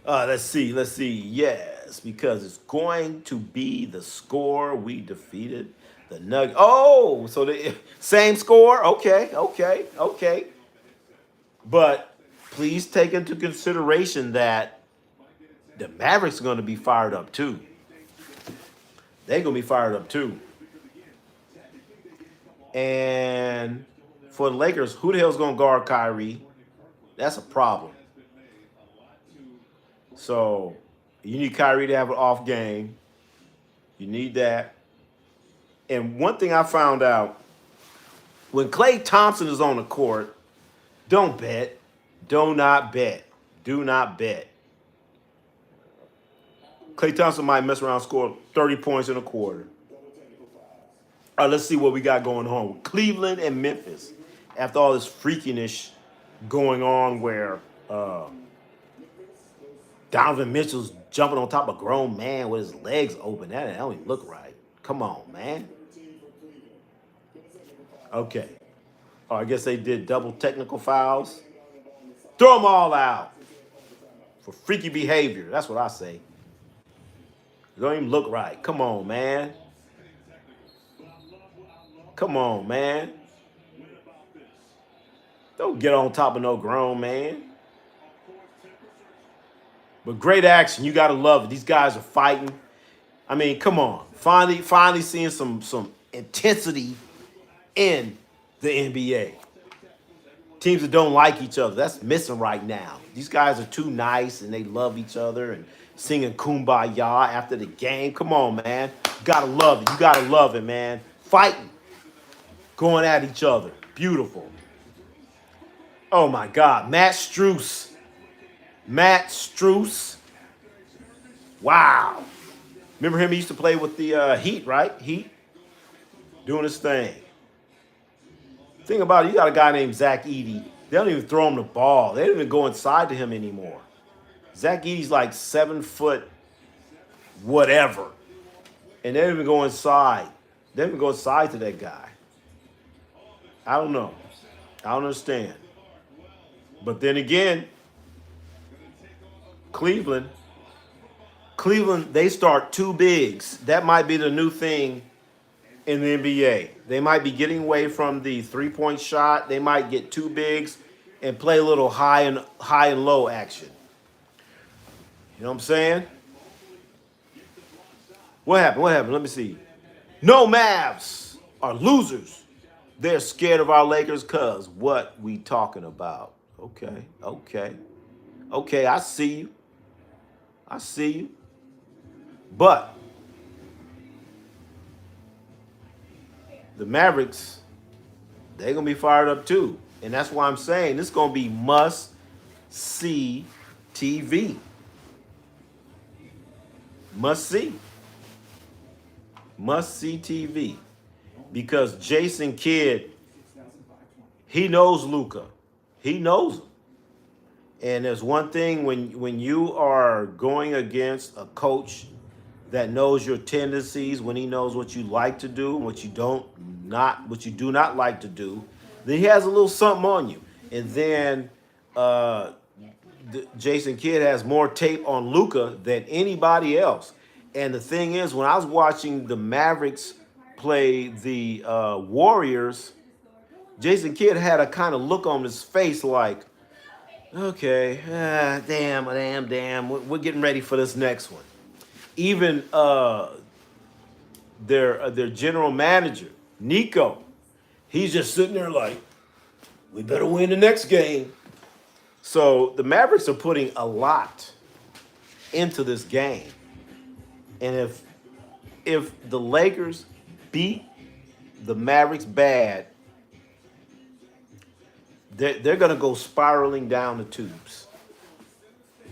Speaker 1: Let's see. Yes, because it's going to be the score. We defeated The Nuggets. Oh, so the same score? Okay. But please take into consideration that the Mavericks are going to be fired up too. They're going to be fired up too. And for the Lakers, who the hell's going to guard Kyrie? That's a problem. So you need Kyrie to have an off game. You need that. And one thing I found out, when Klay Thompson is on the court, don't bet. Do not bet. Do not bet. Klay Thompson might mess around and score 30 points in a quarter. All right, let's see what we got going on with Cleveland and Memphis. After all this freakiness going on where Donovan Mitchell's jumping on top of a grown man with his legs open. That don't even look right. Come on, man. Okay. Oh, I guess they did double technical fouls. Throw them all out for freaky behavior. That's what I say. It don't even look right. Come on, man. Come on, man. Don't get on top of no grown man. But great action. You got to love it. These guys are fighting. I mean, come on. Finally seeing some intensity in the NBA. Teams that don't like each other. That's missing right now. These guys are too nice and they love each other and singing Kumbaya after the game. Come on, man. You got to love it. You got to love it, man. Fighting. Going at each other. Beautiful. Oh, my God. Matt Strus. Wow. Remember him? He used to play with the Heat, right? Heat. Doing his thing. Thing about it, you got a guy named Zach Edey. They don't even throw him the ball. They don't even go inside to him anymore. Zach Edey's like 7 foot whatever. And they don't even go inside. They don't even go inside to that guy. I don't know. I don't understand. But then again, Cleveland, they start two bigs. That might be the new thing in the NBA. They might be getting away from the three-point shot. They might get two bigs and play a little high and low action. You know what I'm saying? What happened? Let me see. No, Mavs are losers. They're scared of our Lakers because what we talking about. Okay, I see you. But the Mavericks, they're going to be fired up too. And that's why I'm saying this is going to be must-see TV. Must-see TV. Because Jason Kidd, he knows Luka. He knows him. And there's one thing when you are going against a coach that knows your tendencies, when he knows what you like to do and what you do not like to do, then he has a little something on you. And then Jason Kidd has more tape on Luka than anybody else. And the thing is, when I was watching the Mavericks play the Warriors, Jason Kidd had a kind of look on his face like, okay, damn, we're getting ready for this next one. Even their general manager, Nico, he's just sitting there like, we better win the next game. So the Mavericks are putting a lot into this game. And if the Lakers beat the Mavericks bad, they're going to go spiraling down the tubes.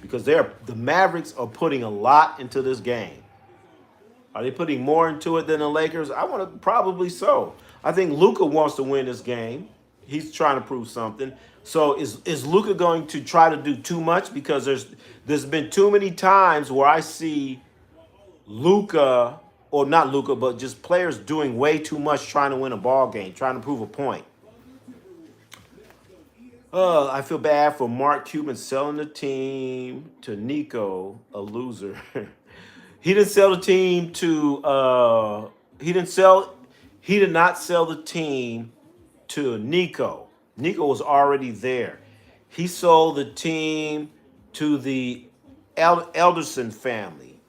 Speaker 1: Because the Mavericks are putting a lot into this game. Are they putting more into it than the Lakers? I want to probably so. I think Luka wants to win this game. He's trying to prove something. So is Luka going to try to do too much? Because there's been too many times where I see Luka, or not Luka, but just players doing way too much trying to win a ball game, trying to prove a point. I feel bad for Mark Cuban selling the team to Nico, a loser. He didn't sell the team to. He didn't sell He did not sell the team to Nico. Nico was already there. He sold the team to the Elderson family.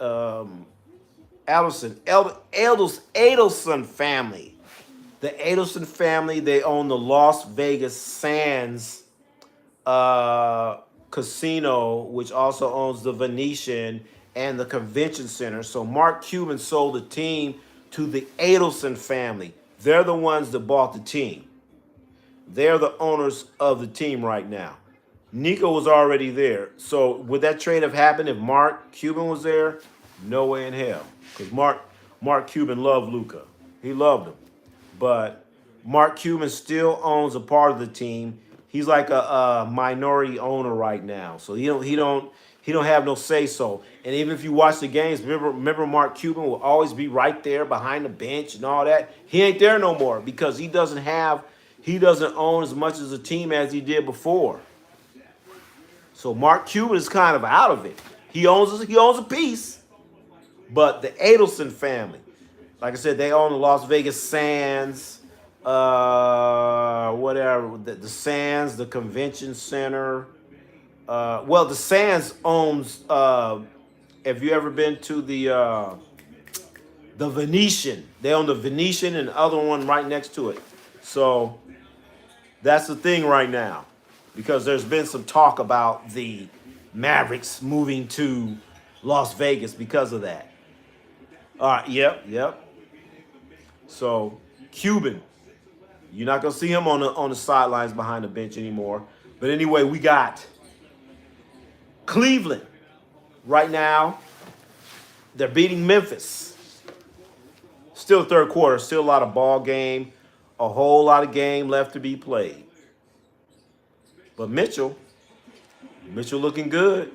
Speaker 1: Adelson family. The Adelson family, they own the Las Vegas Sands casino, which also owns the Venetian and the Convention Center. So Mark Cuban sold the team to the Adelson family. They're the ones that bought the team. They're the owners of the team right now. Nico was already there. So would that trade have happened if Mark Cuban was there? No way in hell. Because Mark Cuban loved Luka. He loved him. But Mark Cuban still owns a part of the team. He's like a minority owner right now. So he don't have no say so. And even if you watch the games, remember Mark Cuban will always be right there behind the bench and all that. He ain't there no more because he doesn't own as much as a team as he did before. So Mark Cuban is kind of out of it. He owns a piece. But the Adelson family, like I said, they own the Las Vegas Sands, whatever, the Sands, the Convention Center. Well, the Sands owns. Have you ever been to the Venetian? They own the Venetian and the other one right next to it. So that's the thing right now, because there's been some talk about the Mavericks moving to Las Vegas because of that. All right, yep. So Cuban, you're not gonna see him on the sidelines behind the bench anymore. But anyway, we got Cleveland right now. They're beating Memphis. Still third quarter, still a lot of ball game, a whole lot of game left to be played. But Mitchell looking good.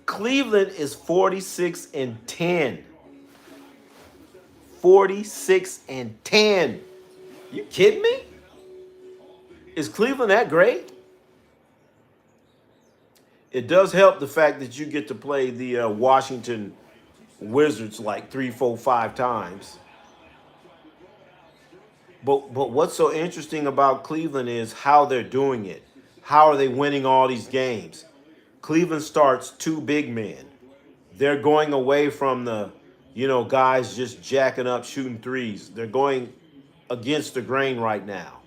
Speaker 1: Cleveland is 46-10. 46-10. You kidding me? Is Cleveland that great? It does help the fact that you get to play the Washington Wizards like 3, 4, 5 times. But what's so interesting about Cleveland is how they're doing it. How are they winning all these games? Cleveland starts 2 big men. They're going away from the, guys just jacking up, shooting threes. They're going against the grain right now.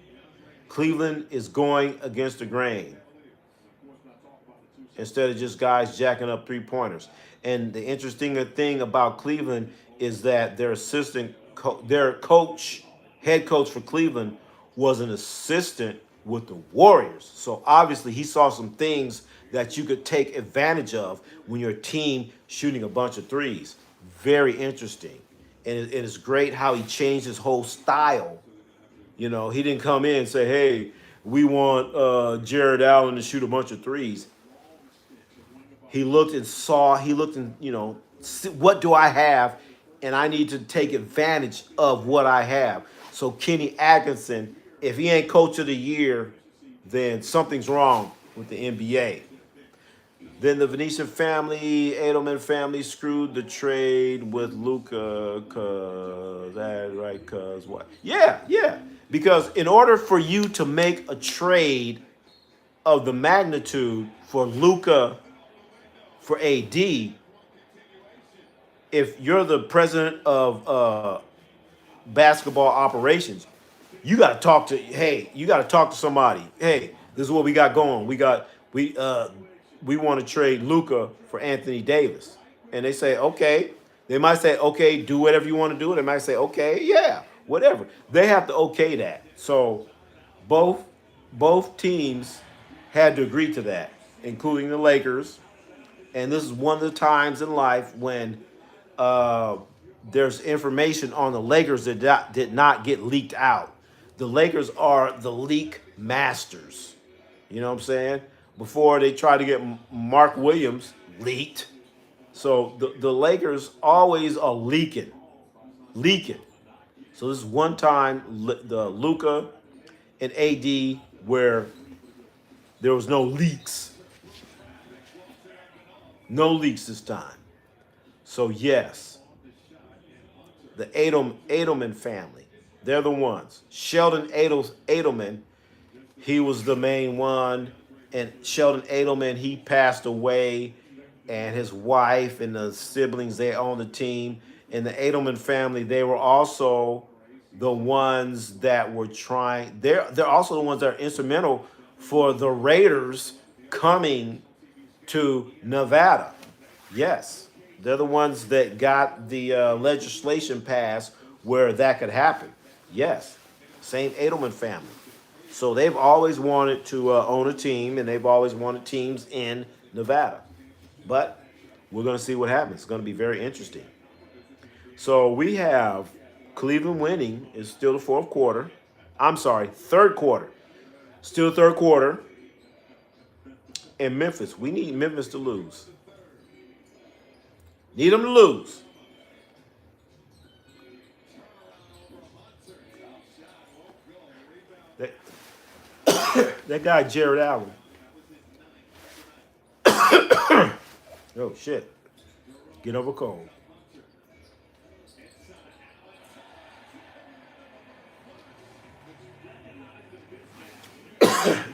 Speaker 1: Cleveland is going against the grain instead of just guys jacking up 3-pointers. And the interesting thing about Cleveland is that their head coach for Cleveland was an assistant with the Warriors. So obviously he saw some things that you could take advantage of when your team shooting a bunch of threes. Very interesting. And it is great how he changed his whole style. He didn't come in and say, hey, we want Jared Allen to shoot a bunch of threes. He looked and what do I have? And I need to take advantage of what I have. So Kenny Atkinson, if he ain't coach of the year, then something's wrong with the NBA. Then the Venetian family, Edelman family screwed the trade with Luka, cause what? Yeah. Because in order for you to make a trade of the magnitude for Luka for AD, if you're the president of basketball operations, you got to talk to somebody. Hey, this is what we got going. We want to trade Luka for Anthony Davis. And they say, okay. They might say, okay, do whatever you want to do. They might say, okay, yeah, whatever. They have to okay that. So both teams had to agree to that, including the Lakers. And this is one of the times in life when there's information on the Lakers that did not get leaked out. The Lakers are the leak masters. You know what I'm saying? Before they tried to get Mark Williams leaked. So the Lakers always are leaking. So this is one time the Luka and AD where there was no leaks. No leaks this time. So yes, the Edelman family, they're the ones. Sheldon Edelman, he was the main one, and Sheldon Edelman, he passed away, and his wife and the siblings, they own the team. And the Edelman family, they were also the ones that were trying. They're also the ones that are instrumental for the Raiders coming to Nevada. Yes, they're the ones that got the legislation passed where that could happen. Yes, same Edelman family. So they've always wanted to own a team, and they've always wanted teams in Nevada. But we're going to see what happens. It's going to be very interesting. So we have Cleveland winning. Is still the fourth quarter. I'm sorry, third quarter. Still third quarter. And Memphis. We need Memphis to lose. Need them to lose. That, that guy, Jared Allen. Oh, shit. Get over cold.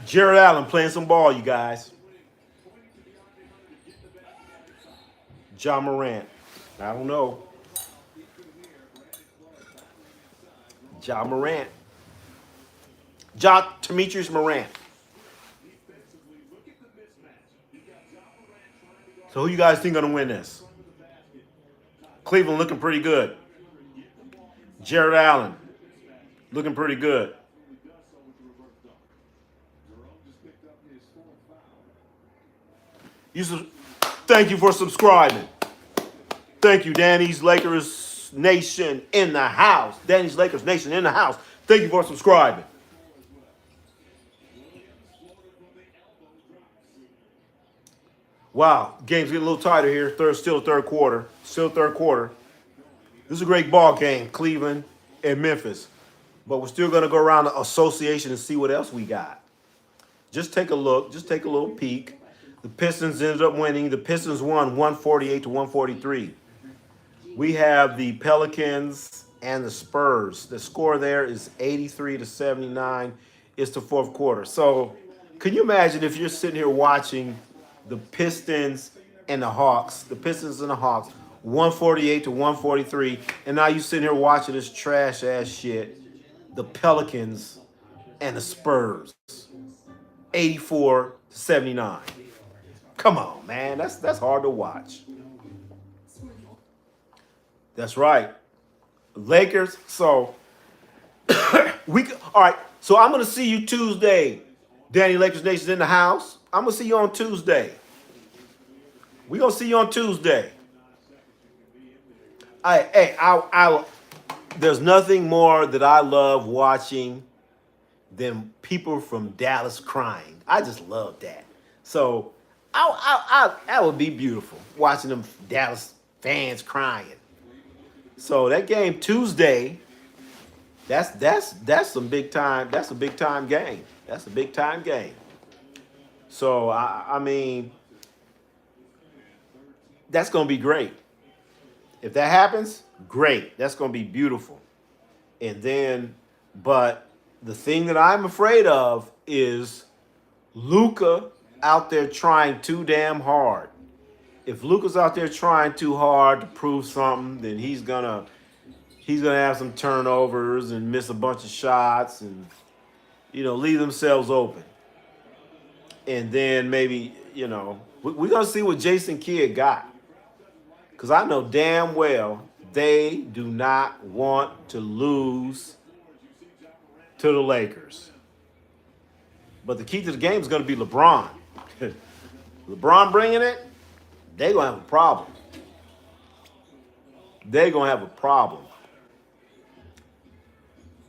Speaker 1: Jared Allen playing some ball, you guys. John Morant. I don't know. John Morant. John Demetrius Morant. So who you guys think gonna win this? Cleveland looking pretty good. Jared Allen looking pretty good. Thank you for subscribing. Thank you, Danny's Lakers Nation in the house. Danny's Lakers Nation in the house. Thank you for subscribing. Wow, game's getting a little tighter here. Still third quarter. Still third quarter. This is a great ball game, Cleveland and Memphis. But we're still going to go around the association and see what else we got. Just take a look. Just take a little peek. The Pistons ended up winning. The Pistons won 148 to 143. We have the Pelicans and the Spurs. The score there is 83 to 79. It's the fourth quarter. So can you imagine if you're sitting here watching the Pistons and the Hawks, 148 to 143, and now you sitting here watching this trash ass shit, the Pelicans and the Spurs, 84 to 79. Come on, man, that's hard to watch. That's right, Lakers. So all right. So I'm gonna see you Tuesday, Danny Lakers Nation's in the house. I'm gonna see you on Tuesday. We gonna see you on Tuesday. There's nothing more that I love watching than people from Dallas crying. I just love that. So that would be beautiful, watching them Dallas fans crying. So that game Tuesday, that's some big time. That's a big time game. That's a big time game. So I mean, that's gonna be great. If that happens, great. That's gonna be beautiful. And then, but the thing that I'm afraid of is Luka out there trying too damn hard. If Luka's out there trying too hard to prove something, then he's gonna have some turnovers and miss a bunch of shots and leave themselves open. And then maybe we're gonna see what Jason Kidd got, because I know damn well they do not want to lose to the Lakers. But the key to the game is going to be LeBron. LeBron bringing it, they're going to have a problem. They're going to have a problem.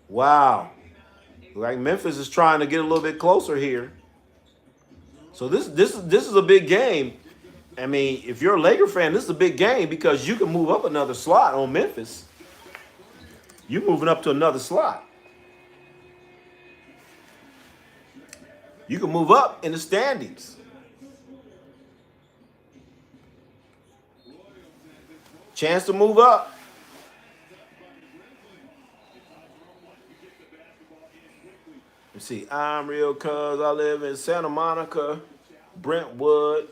Speaker 1: Wow. Like Memphis is trying to get a little bit closer here. So this is a big game. I mean, if you're a Laker fan, this is a big game because you can move up another slot on Memphis. You're moving up to another slot. You can move up in the standings. Chance to move up. Let's see. I'm real cuz I live in Santa Monica, Brentwood.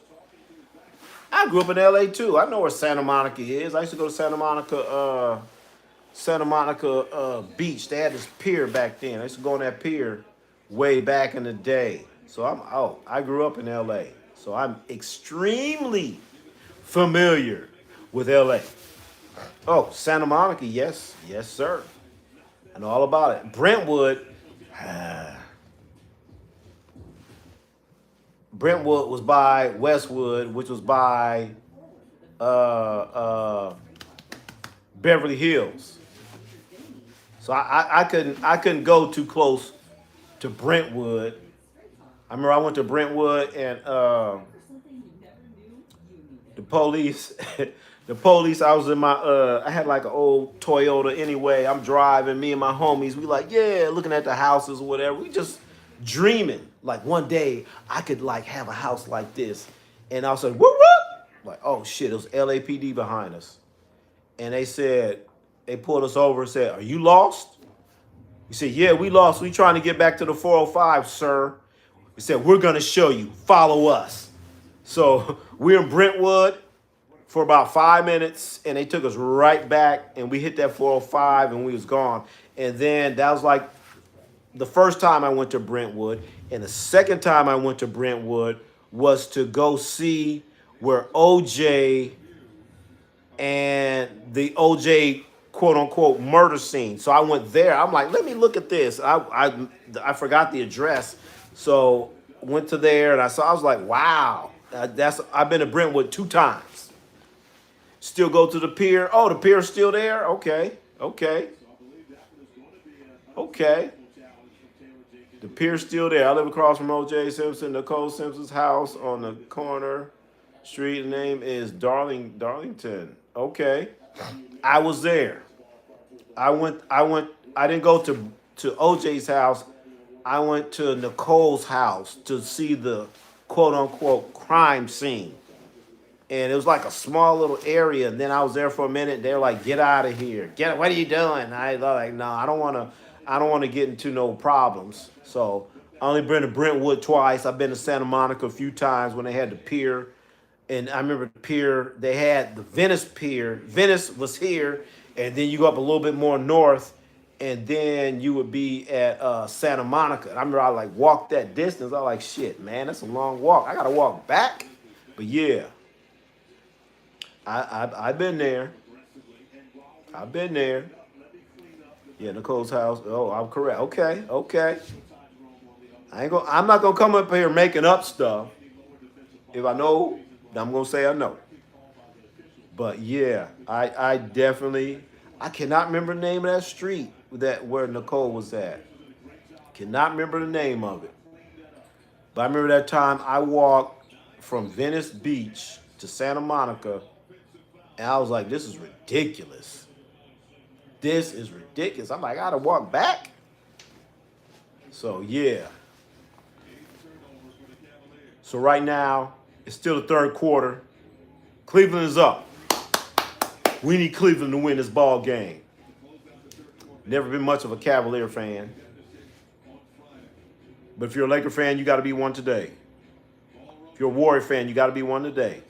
Speaker 1: I grew up in LA too. I know where Santa Monica is. I used to go to Santa Monica Beach. They had this pier back then. I used to go on that pier way back in the day. So I grew up in LA. So I'm extremely familiar with LA. Oh, Santa Monica, yes. Yes, sir. I know all about it. Brentwood. Brentwood was by Westwood, which was by Beverly Hills. So I couldn't go too close to Brentwood. I remember I went to Brentwood and the police the police, I was in my I had like an old Toyota anyway. I'm driving, me and my homies, we like, yeah, looking at the houses or whatever. We just dreaming. Like one day I could like have a house like this. And I was like, whoop whoop. Like, oh shit, it was LAPD behind us. And they pulled us over and said, are you lost? We said, yeah, we lost. We trying to get back to the 405, sir. We said, we're gonna show you. Follow us. So we're in Brentwood for about 5 minutes, and they took us right back, and we hit that 405, and we was gone. And then that was like the first time I went to Brentwood, and the second time I went to Brentwood was to go see where OJ and the OJ quote-unquote murder scene. So I went there. I'm like, let me look at this. I forgot the address, so went to there, and I was like, wow. I've been to Brentwood 2 times. Still go to the pier. Oh, the pier's still there? Okay. The pier's still there. I live across from OJ Simpson, Nicole Simpson's house on the corner street. The name is Darlington. Okay. I was there. I didn't go to OJ's house. I went to Nicole's house to see the quote unquote crime scene. And it was like a small little area. And then I was there for a minute. They're like, get out of here. What are you doing? I was like, no, I don't want to get into no problems. So I only been to Brentwood twice. I've been to Santa Monica a few times when they had the pier. And I remember the pier, they had the Venice pier. Venice was here. And then you go up a little bit more north. And then you would be at Santa Monica. And I remember I like walked that distance. I was like, shit, man, that's a long walk. I got to walk back. But yeah. I've been there. Yeah, Nicole's house. Oh, I'm correct. Okay. I'm not gonna come up here making up stuff. If I know, I'm gonna say I know. But yeah, I definitely. I cannot remember the name of that street where Nicole was at. Cannot remember the name of it. But I remember that time I walked from Venice Beach to Santa Monica. And I was like, this is ridiculous. I'm like, I gotta walk back. So, yeah. So, right now, it's still the third quarter. Cleveland is up. We need Cleveland to win this ball game. Never been much of a Cavalier fan. But if you're a Laker fan, you got to be one today. If you're a Warrior fan, you got to be one today.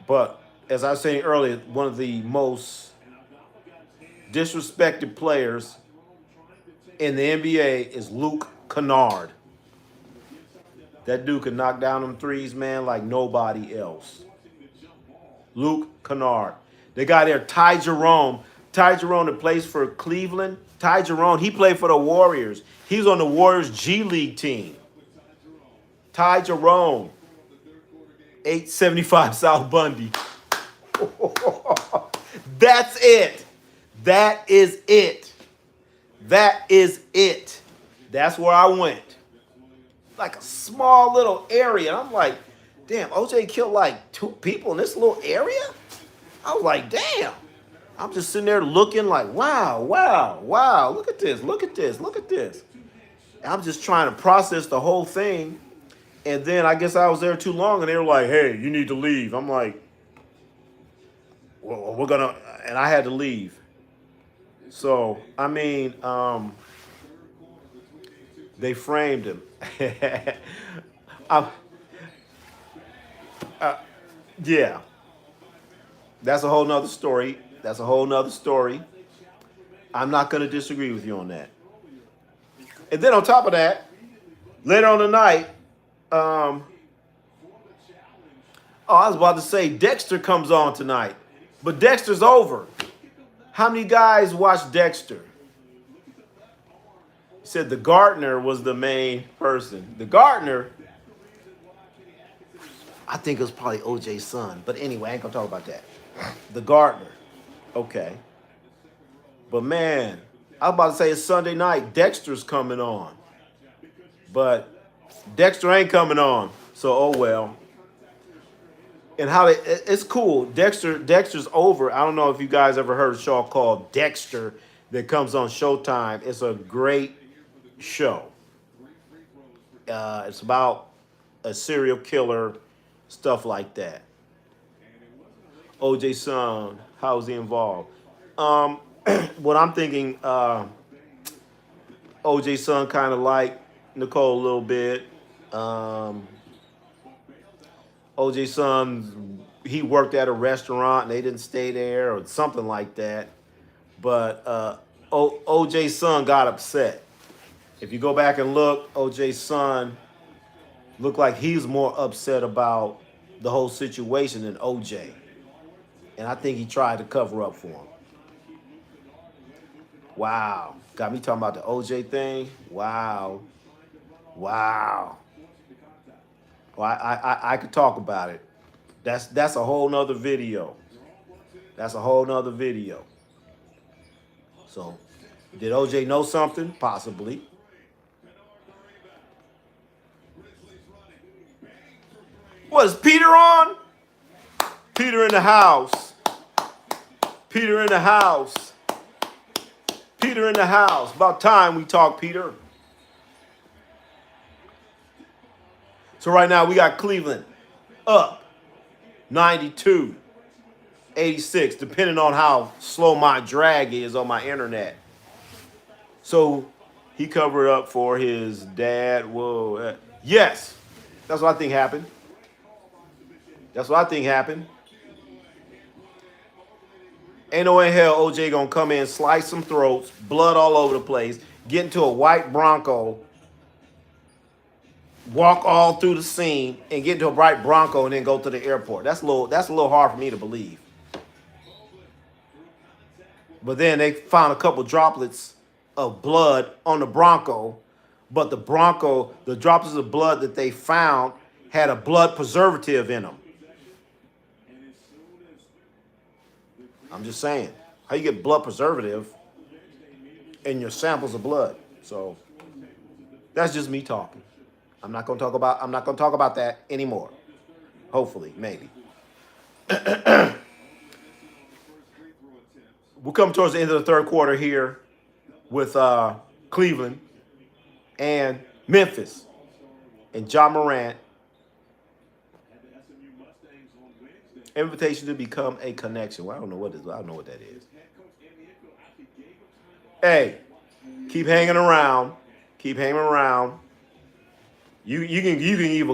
Speaker 1: But as I was saying earlier, one of the most disrespected players in the NBA is Luke Kennard. That dude can knock down them threes, man, like nobody else. Luke Kennard. They got there Ty Jerome. Ty Jerome that plays for Cleveland. Ty Jerome, he played for the Warriors. He was on the Warriors G League team. Ty Jerome. 875 South Bundy. That's it. That is it. That's where I went. Like a small little area. And I'm like, damn, OJ killed like 2 people in this little area? I was like, damn. I'm just sitting there looking like, wow. Look at this. And I'm just trying to process the whole thing. And then I guess I was there too long, and they were like, "Hey, you need to leave." I'm like, "Well, we're gonna," and I had to leave. So I mean, they framed him. I, yeah, that's a whole nother story. That's a whole nother story. I'm not gonna disagree with you on that. And then on top of that, later on the night, um, oh, I was about to say Dexter comes on tonight, but Dexter's over. How many guys watched Dexter? He said the gardener was the main person. The gardener, I think it was probably OJ's son. But anyway, I ain't gonna talk about that. The gardener. Okay. But man, I was about to say it's Sunday night. Dexter's coming on. But Dexter ain't coming on. So oh well. And how it's cool. Dexter's over. I don't know if you guys ever heard a show called Dexter that comes on Showtime. It's a great show. It's about a serial killer, stuff like that. OJ son, how is he involved? What I'm thinking, OJ son kind of like Nicole a little bit. OJ son, he worked at a restaurant and they didn't stay there or something like that. But OJ's son got upset. If you go back and look, OJ's son looked like he's more upset about the whole situation than OJ. And I think he tried to cover up for him. Wow. Got me talking about the OJ thing? Wow. Wow. Well, I could talk about it. That's a whole nother video. That's a whole nother video. So, did OJ know something? Possibly. Was Peter on? Peter in the house. Peter in the house. Peter in the house. About time we talk, Peter. So right now we got Cleveland up 92, 86, depending on how slow my drag is on my internet. So he covered up for his dad. Whoa. Yes. That's what I think happened. That's what I think happened. Ain't no way in hell OJ gonna come in, slice some throats, blood all over the place, get into a white Bronco, walk all through the scene, and get into a bright Bronco and then go to the airport. That's a little hard for me to believe. But then they found a couple droplets of blood on the Bronco, but the droplets of blood that they found had a blood preservative in them. I'm just saying, how you get blood preservative in your samples of blood? So that's just me talking. I'm not gonna talk about that anymore. Hopefully, maybe. We'll come towards the end of the third quarter here with Cleveland and Memphis and Ja Morant. Invitation to become a connection. Well, I don't know what that is. Hey, keep hanging around. Keep hanging around. You can even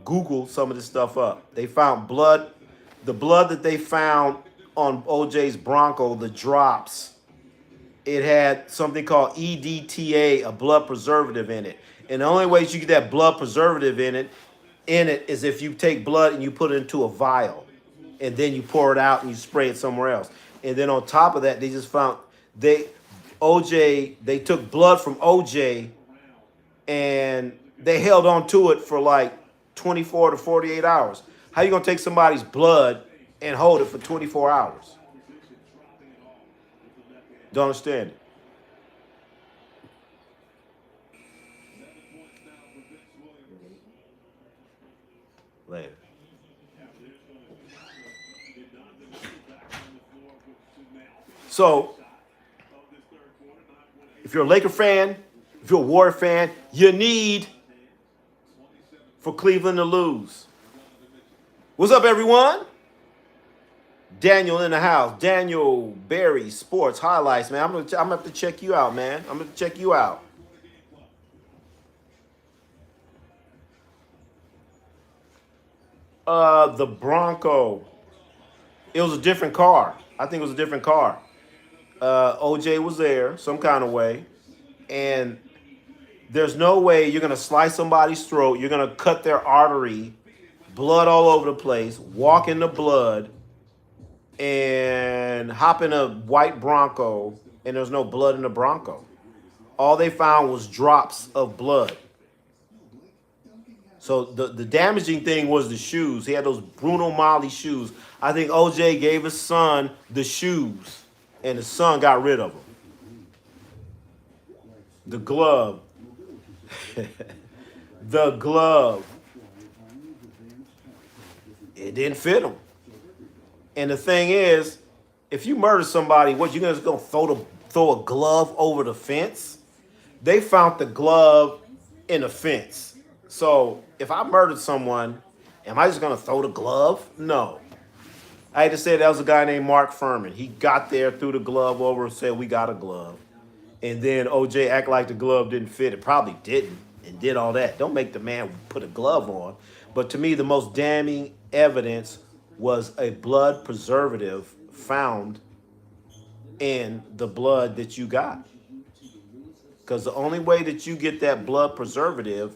Speaker 1: Google some of this stuff up. They found blood. The blood that they found on OJ's Bronco, the drops, it had something called EDTA, a blood preservative in it. And the only way you get that blood preservative in it is if you take blood and you put it into a vial. And then you pour it out and you spray it somewhere else. And then on top of that, they just found they took blood from OJ and they held on to it for like 24 to 48 hours. How you gonna take somebody's blood and hold it for 24 hours? Don't understand it. Later. So, if you're a Laker fan, if you're a Warrior fan, you need for Cleveland to lose. What's up, everyone? Daniel in the house. Daniel Berry Sports Highlights, man. I'm gonna have to check you out, man. I'm gonna check you out. The Bronco. It was a different car. I think it was a different car. OJ was there some kind of way, and there's no way you're gonna slice somebody's throat. You're gonna cut their artery, blood all over the place, walk in the blood, and hop in a white Bronco, and there's no blood in the Bronco. All they found was drops of blood. So the damaging thing was the shoes. He had those Bruno Mali shoes. I think OJ gave his son the shoes, and his son got rid of them. The glove. The glove. It didn't fit him. And the thing is, if you murder somebody, what, you're just gonna throw a glove over the fence? They found the glove in the fence. So if I murdered someone, am I just gonna throw the glove? No. I had to say that was a guy named Mark Furman. He got there, threw the glove over, and said, "We got a glove." And then OJ act like the glove didn't fit. It probably didn't, and did all that. Don't make the man put a glove on. But to me, the most damning evidence was a blood preservative found in the blood that you got. Because the only way that you get that blood preservative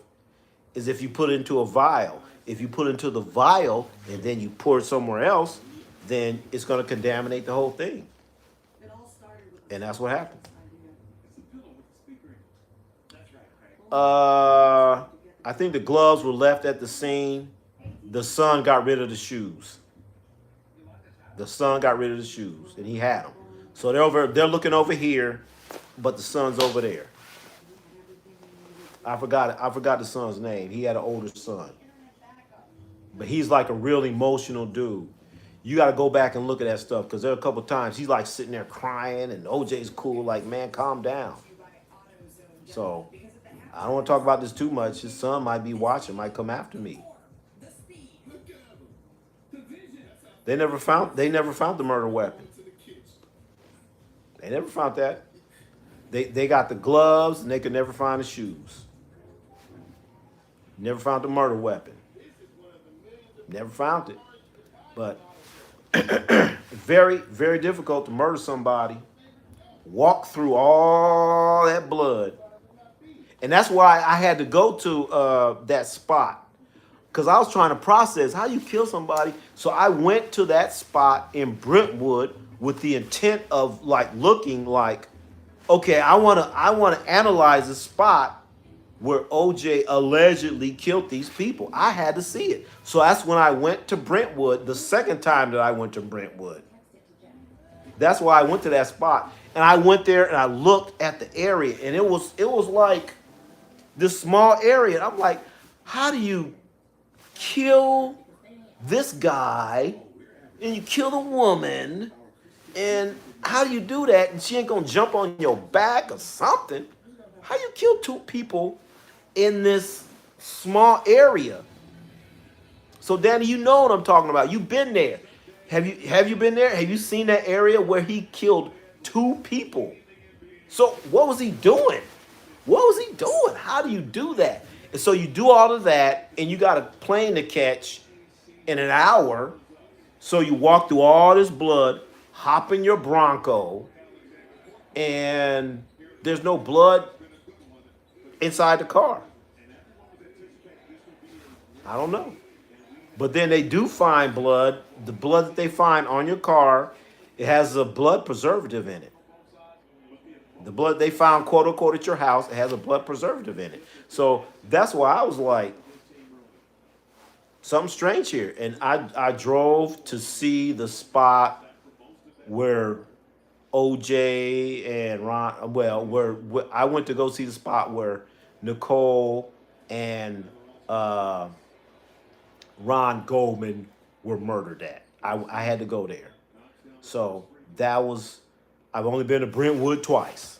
Speaker 1: is if you put it into a vial. If you put it into the vial and then you pour it somewhere else, then it's going to contaminate the whole thing. And that's what happened. I think the gloves were left at the scene. The son got rid of the shoes. The son got rid of the shoes, and he had them. So they're looking over here, but the son's over there. I forgot the son's name. He had an older son. But he's like a real emotional dude. You got to go back and look at that stuff, because there are a couple times he's like sitting there crying, and OJ's cool, like, man, calm down. So I don't want to talk about this too much. His son might be watching, might come after me. They never found the murder weapon. They never found that. They got the gloves, and they could never find the shoes. Never found the murder weapon. Never found it. But very, very difficult to murder somebody, walk through all that blood. And that's why I had to go to that spot, because I was trying to process how you kill somebody. So I went to that spot in Brentwood with the intent of like looking like, okay, I want to analyze the spot where OJ allegedly killed these people. I had to see it. So that's when I went to Brentwood, the second time that I went to Brentwood. That's why I went to that spot. And I went there and I looked at the area, and it was like this small area. And I'm like, how do you kill this guy and you kill the woman, and how do you do that and she ain't gonna jump on your back or something? How you kill two people in this small area? So Danny, you know what I'm talking about. You've been there. Have you been there? Have you seen that area where he killed two people? So what was he doing? What was he doing? How do you do that? And so you do all of that, and you got a plane to catch in an hour. So you walk through all this blood, hop in your Bronco, and there's no blood inside the car. I don't know. But then they do find blood. The blood that they find on your car, it has a blood preservative in it. The blood they found, quote unquote, at your house, it has a blood preservative in it. So that's why I was like, something strange here. And I drove to see the spot where OJ and Ron, where I went to go see the spot where Nicole and Ron Goldman were murdered at. I had to go there. So I've only been to Brentwood twice.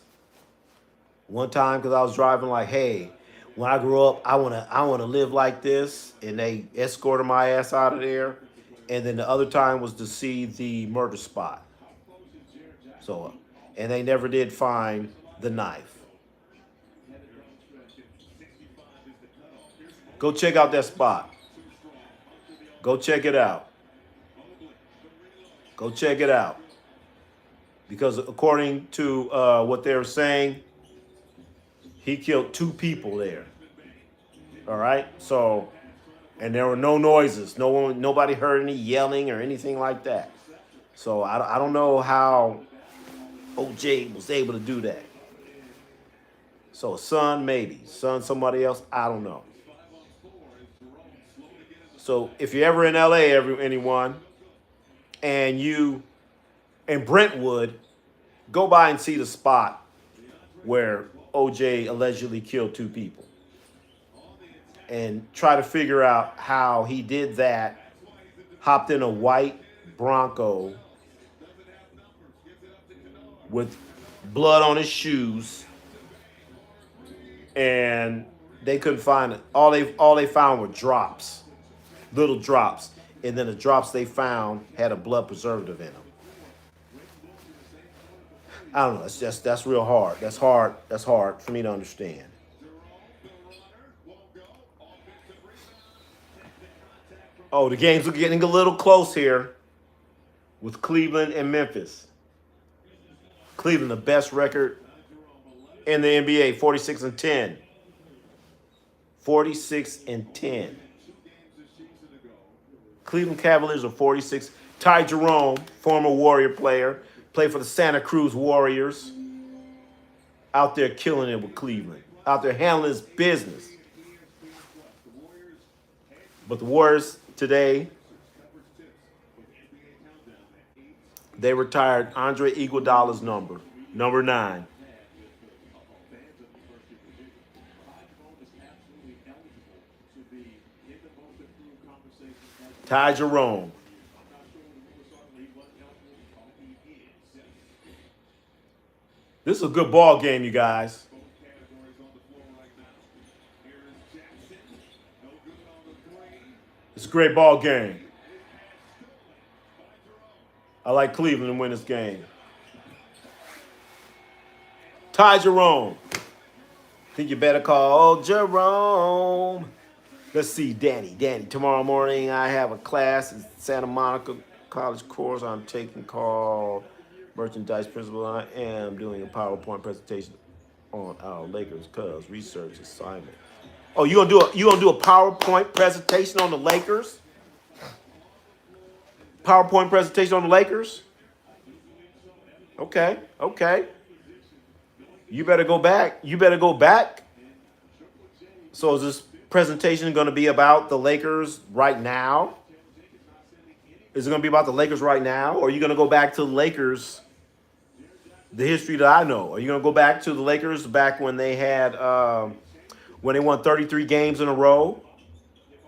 Speaker 1: One time because I was driving like, hey, when I grow up, I wanna live like this, and they escorted my ass out of there. And then the other time was to see the murder spot. So, and they never did find the knife. Go check out that spot. Go check it out. Go check it out. Because according to what they were saying, he killed 2 people there. All right. So, and there were no noises. Nobody heard any yelling or anything like that. So I don't know how OJ was able to do that. So son, maybe son, somebody else. I don't know. So if you're ever in LA, anyone, and you in Brentwood, go by and see the spot where OJ allegedly killed 2 people, and try to figure out how he did that. Hopped in a white Bronco with blood on his shoes, and they couldn't find it. All they found were drops, little drops, and then the drops they found had a blood preservative in them. I don't know. That's real hard. That's hard. That's hard for me to understand. Oh, the games are getting a little close here with Cleveland and Memphis. Cleveland, the best record in the NBA, 46-10. 46-10. Cleveland Cavaliers are 46. Ty Jerome, former Warrior player, played for the Santa Cruz Warriors. Out there killing it with Cleveland. Out there handling his business. But the Warriors today, they retired Andre Iguodala's number 9. Ty Jerome. This is a good ball game, you guys. It's a great ball game. I like Cleveland to win this game. Ty Jerome. Think you better call Jerome. Let's see, Danny. Tomorrow morning I have a class at Santa Monica College course I'm taking called Merchandise Principle. I am doing a PowerPoint presentation on our Lakers Cubs research assignment. Oh, you gonna do a PowerPoint presentation on the Lakers? PowerPoint presentation on the Lakers? Okay. You better go back. So is this presentation going to be about the Lakers right now? Is it going to be about the Lakers right now? Or are you going to go back to the Lakers, the history that I know? Are you going to go back to the Lakers back when they had, when they won 33 games in a row?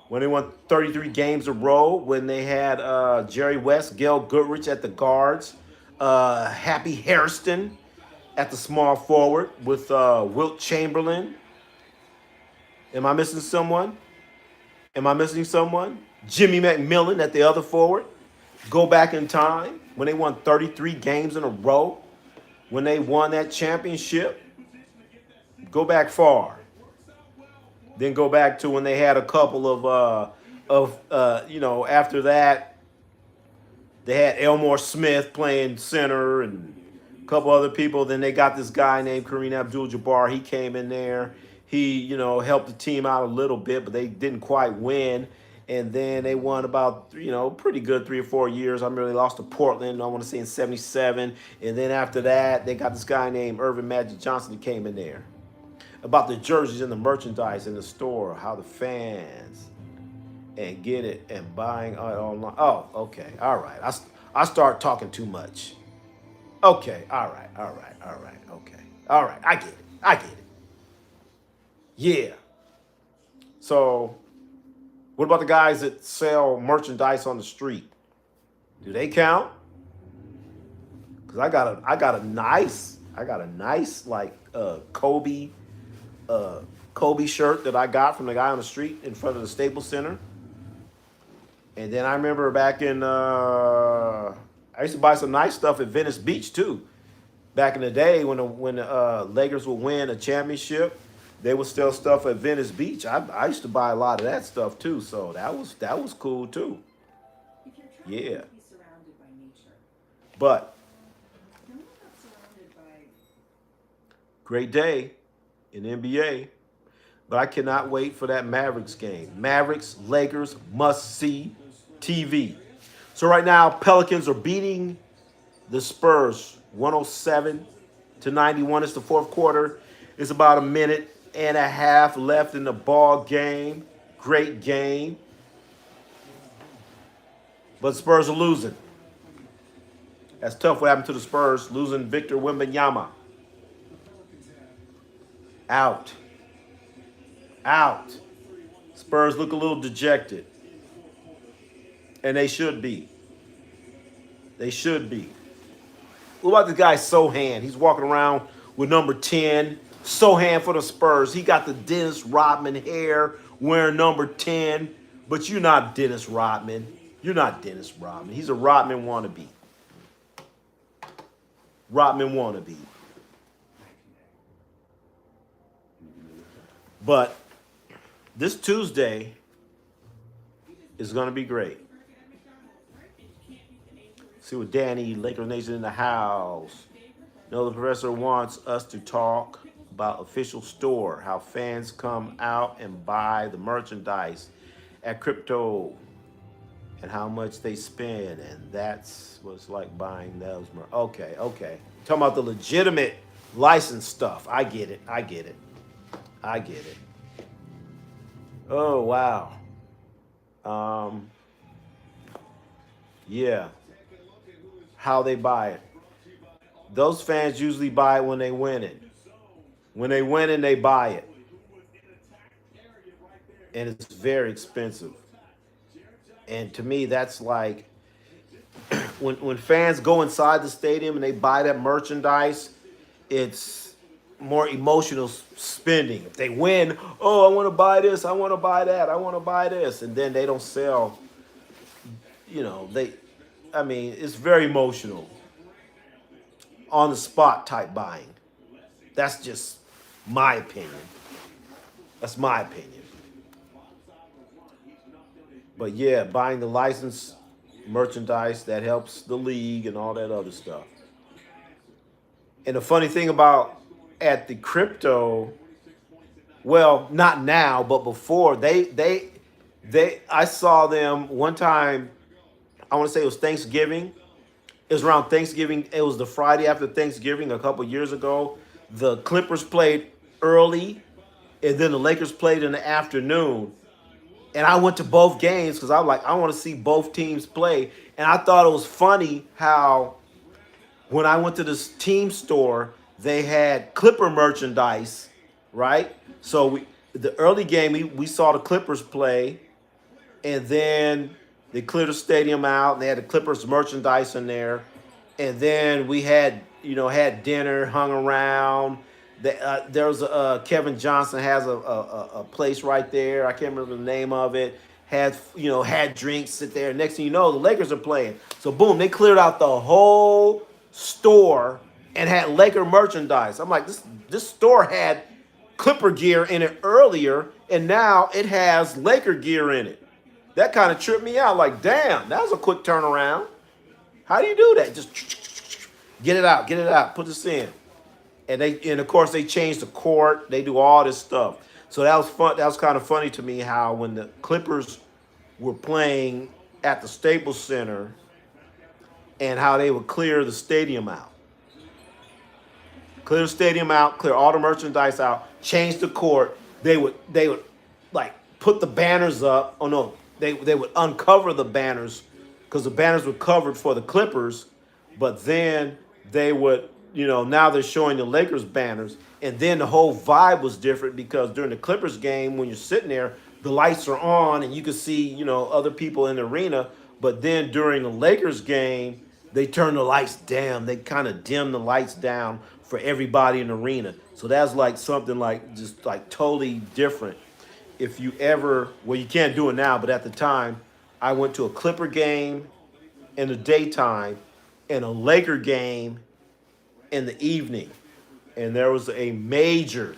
Speaker 1: When they won 33 games in a row, when they had Jerry West, Gail Goodrich at the guards, Happy Hairston at the small forward with Wilt Chamberlain. Am I missing someone? Jimmy McMillan at the other forward. Go back in time when they won 33 games in a row, when they won that championship. Go back far. Then go back to when they had a couple of after that, they had Elmore Smith playing center and a couple other people. Then they got this guy named Kareem Abdul-Jabbar. He came in there. He, helped the team out a little bit, but they didn't quite win. And then they won about, pretty good 3 or 4 years. I remember they lost to Portland, I want to say in 77. And then after that, they got this guy named Irvin Magic Johnson that came in there. About the jerseys and the merchandise in the store, how the fans and get it and buying it online. Oh, okay. All right. I start talking too much. Okay. All right. Okay. All right. I get it. Yeah. So, what about the guys that sell merchandise on the street? Do they count? Because I got a nice like Kobe Kobe shirt that I got from the guy on the street in front of the Staples Center. And then I remember back in, I used to buy some nice stuff at Venice Beach too. Back in the day when the Lakers would win a championship, they would sell stuff at Venice Beach. I used to buy a lot of that stuff too, so that was cool too. Yeah. But great day in the NBA. But I cannot wait for that Mavericks game. Mavericks, Lakers, must see TV. So right now, Pelicans are beating the Spurs 107-91. It's the fourth quarter. It's about a minute and a half left in the ball game. Great game. But Spurs are losing. That's tough what happened to the Spurs, losing Victor Wembanyama. Out. Spurs look a little dejected. And they should be. What about the guy Sohan? He's walking around with number 10. Sohan for the Spurs. He got the Dennis Rodman hair, wearing number 10. But you're not Dennis Rodman. He's a Rodman wannabe. But this Tuesday is going to be great. See what Danny, Laker Nation in the house. The professor wants us to talk about official store, how fans come out and buy the merchandise at crypto and how much they spend. And that's what it's like buying those. Okay. Talking about the legitimate license stuff. I get it. Oh, wow. Yeah. How they buy it. Those fans usually buy it when they win it. When they win it, they buy it. And it's very expensive. And to me, that's like when fans go inside the stadium and they buy that merchandise, it's more emotional spending. If they win, oh, I want to buy this, I want to buy that, I want to buy this. And then they don't sell, it's very emotional. On the spot type buying. That's just my opinion. But yeah, buying the license merchandise, that helps the league and all that other stuff. And the funny thing about at the crypto, well, not now, but before, I saw them one time, I want to say it was Thanksgiving. It was around Thanksgiving. It was the Friday after Thanksgiving a couple years ago. The Clippers played early, and then the Lakers played in the afternoon. And I went to both games because I was like, I want to see both teams play. And I thought it was funny how when I went to this team store, they had Clipper merchandise, right? So the early game, we saw the Clippers play, and then they cleared the stadium out, and they had the Clippers merchandise in there. And then we had dinner, hung around. There was Kevin Johnson has a place right there. I can't remember the name of it. Had drinks, sit there. Next thing you know, the Lakers are playing. So boom, they cleared out the whole store and had Laker merchandise. I'm like, this store had Clipper gear in it earlier, and now it has Laker gear in it. That kind of tripped me out. Like, damn, that was a quick turnaround. How do you do that? Just get it out, put this in. And of course they changed the court. They do all this stuff. So that was fun. That was kind of funny to me how when the Clippers were playing at the Staples Center and how they would clear the stadium out. Clear the stadium out, clear all the merchandise out, change the court. They would like put the banners up. Oh no, they would uncover the banners because the banners were covered for the Clippers, but then they would, now they're showing the Lakers banners, and then the whole vibe was different because during the Clippers game, when you're sitting there, the lights are on and you can see, other people in the arena. But then during the Lakers game, they turn the lights down. They kind of dim the lights down for everybody in the arena. So that's like something like just like totally different. If you ever, well, you can't do it now, but at the time, I went to a Clipper game in the daytime and a Laker game in the evening. And there was a major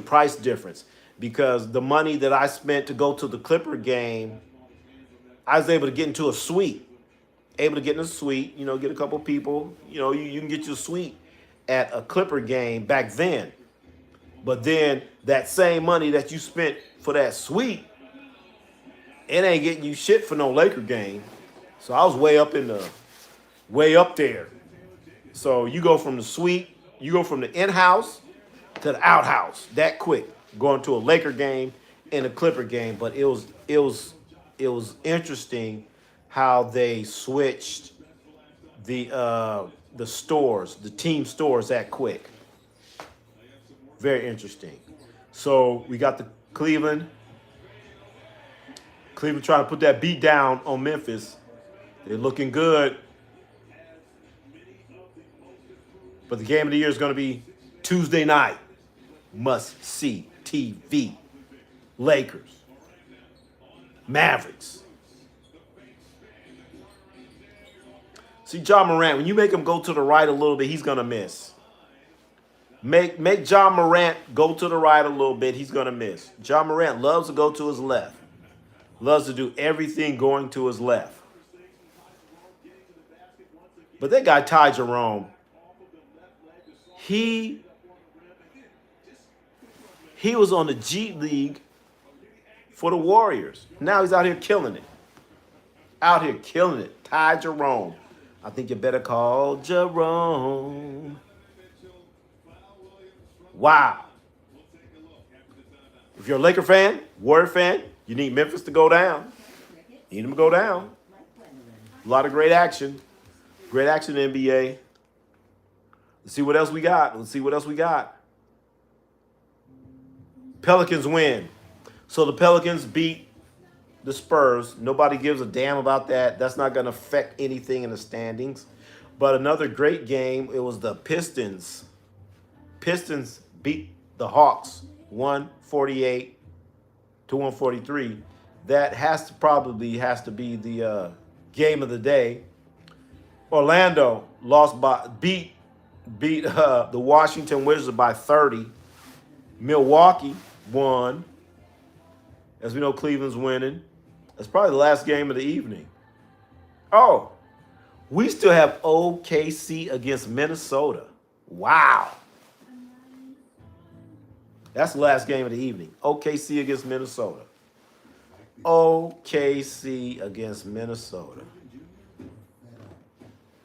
Speaker 1: price difference because the money that I spent to go to the Clipper game, I was able to get into a suite. Able to get in a suite, get a couple people. You can get your suite at a Clipper game back then. But then that same money that you spent for that suite, it ain't getting you shit for no Laker game. So I was way up there. So you go from the suite, you go from the in-house to the outhouse that quick, going to a Laker game and a Clipper game. But it was interesting how they switched the stores, the team stores that quick. Very interesting. So we got the Cleveland trying to put that beat down on Memphis. They're looking good. But the game of the year is going to be Tuesday night. Must see TV. Lakers. Mavericks. See, Ja Morant, when you make him go to the right a little bit, he's going to miss. Make Ja Morant go to the right a little bit, he's going to miss. Ja Morant loves to go to his left. Loves to do everything going to his left. But that guy, Ty Jerome, he was on the G League for the Warriors. Now he's out here killing it. Ty Jerome. I think you better call Jerome. Wow. If you're a Laker fan, Warrior fan, you need Memphis to go down. Need them to go down. A lot of great action. Great action in the NBA. Let's see what else we got. Pelicans win. So the Pelicans beat the Spurs. Nobody gives a damn about that. That's not going to affect anything in the standings. But another great game, it was the Pistons. Pistons beat the Hawks 148 to 143. That has to be the game of the day. Orlando beat the Washington Wizards by 30. Milwaukee won. As we know, Cleveland's winning. That's probably the last game of the evening. Oh, we still have OKC against Minnesota. Wow. That's the last game of the evening. OKC against Minnesota. OKC against Minnesota.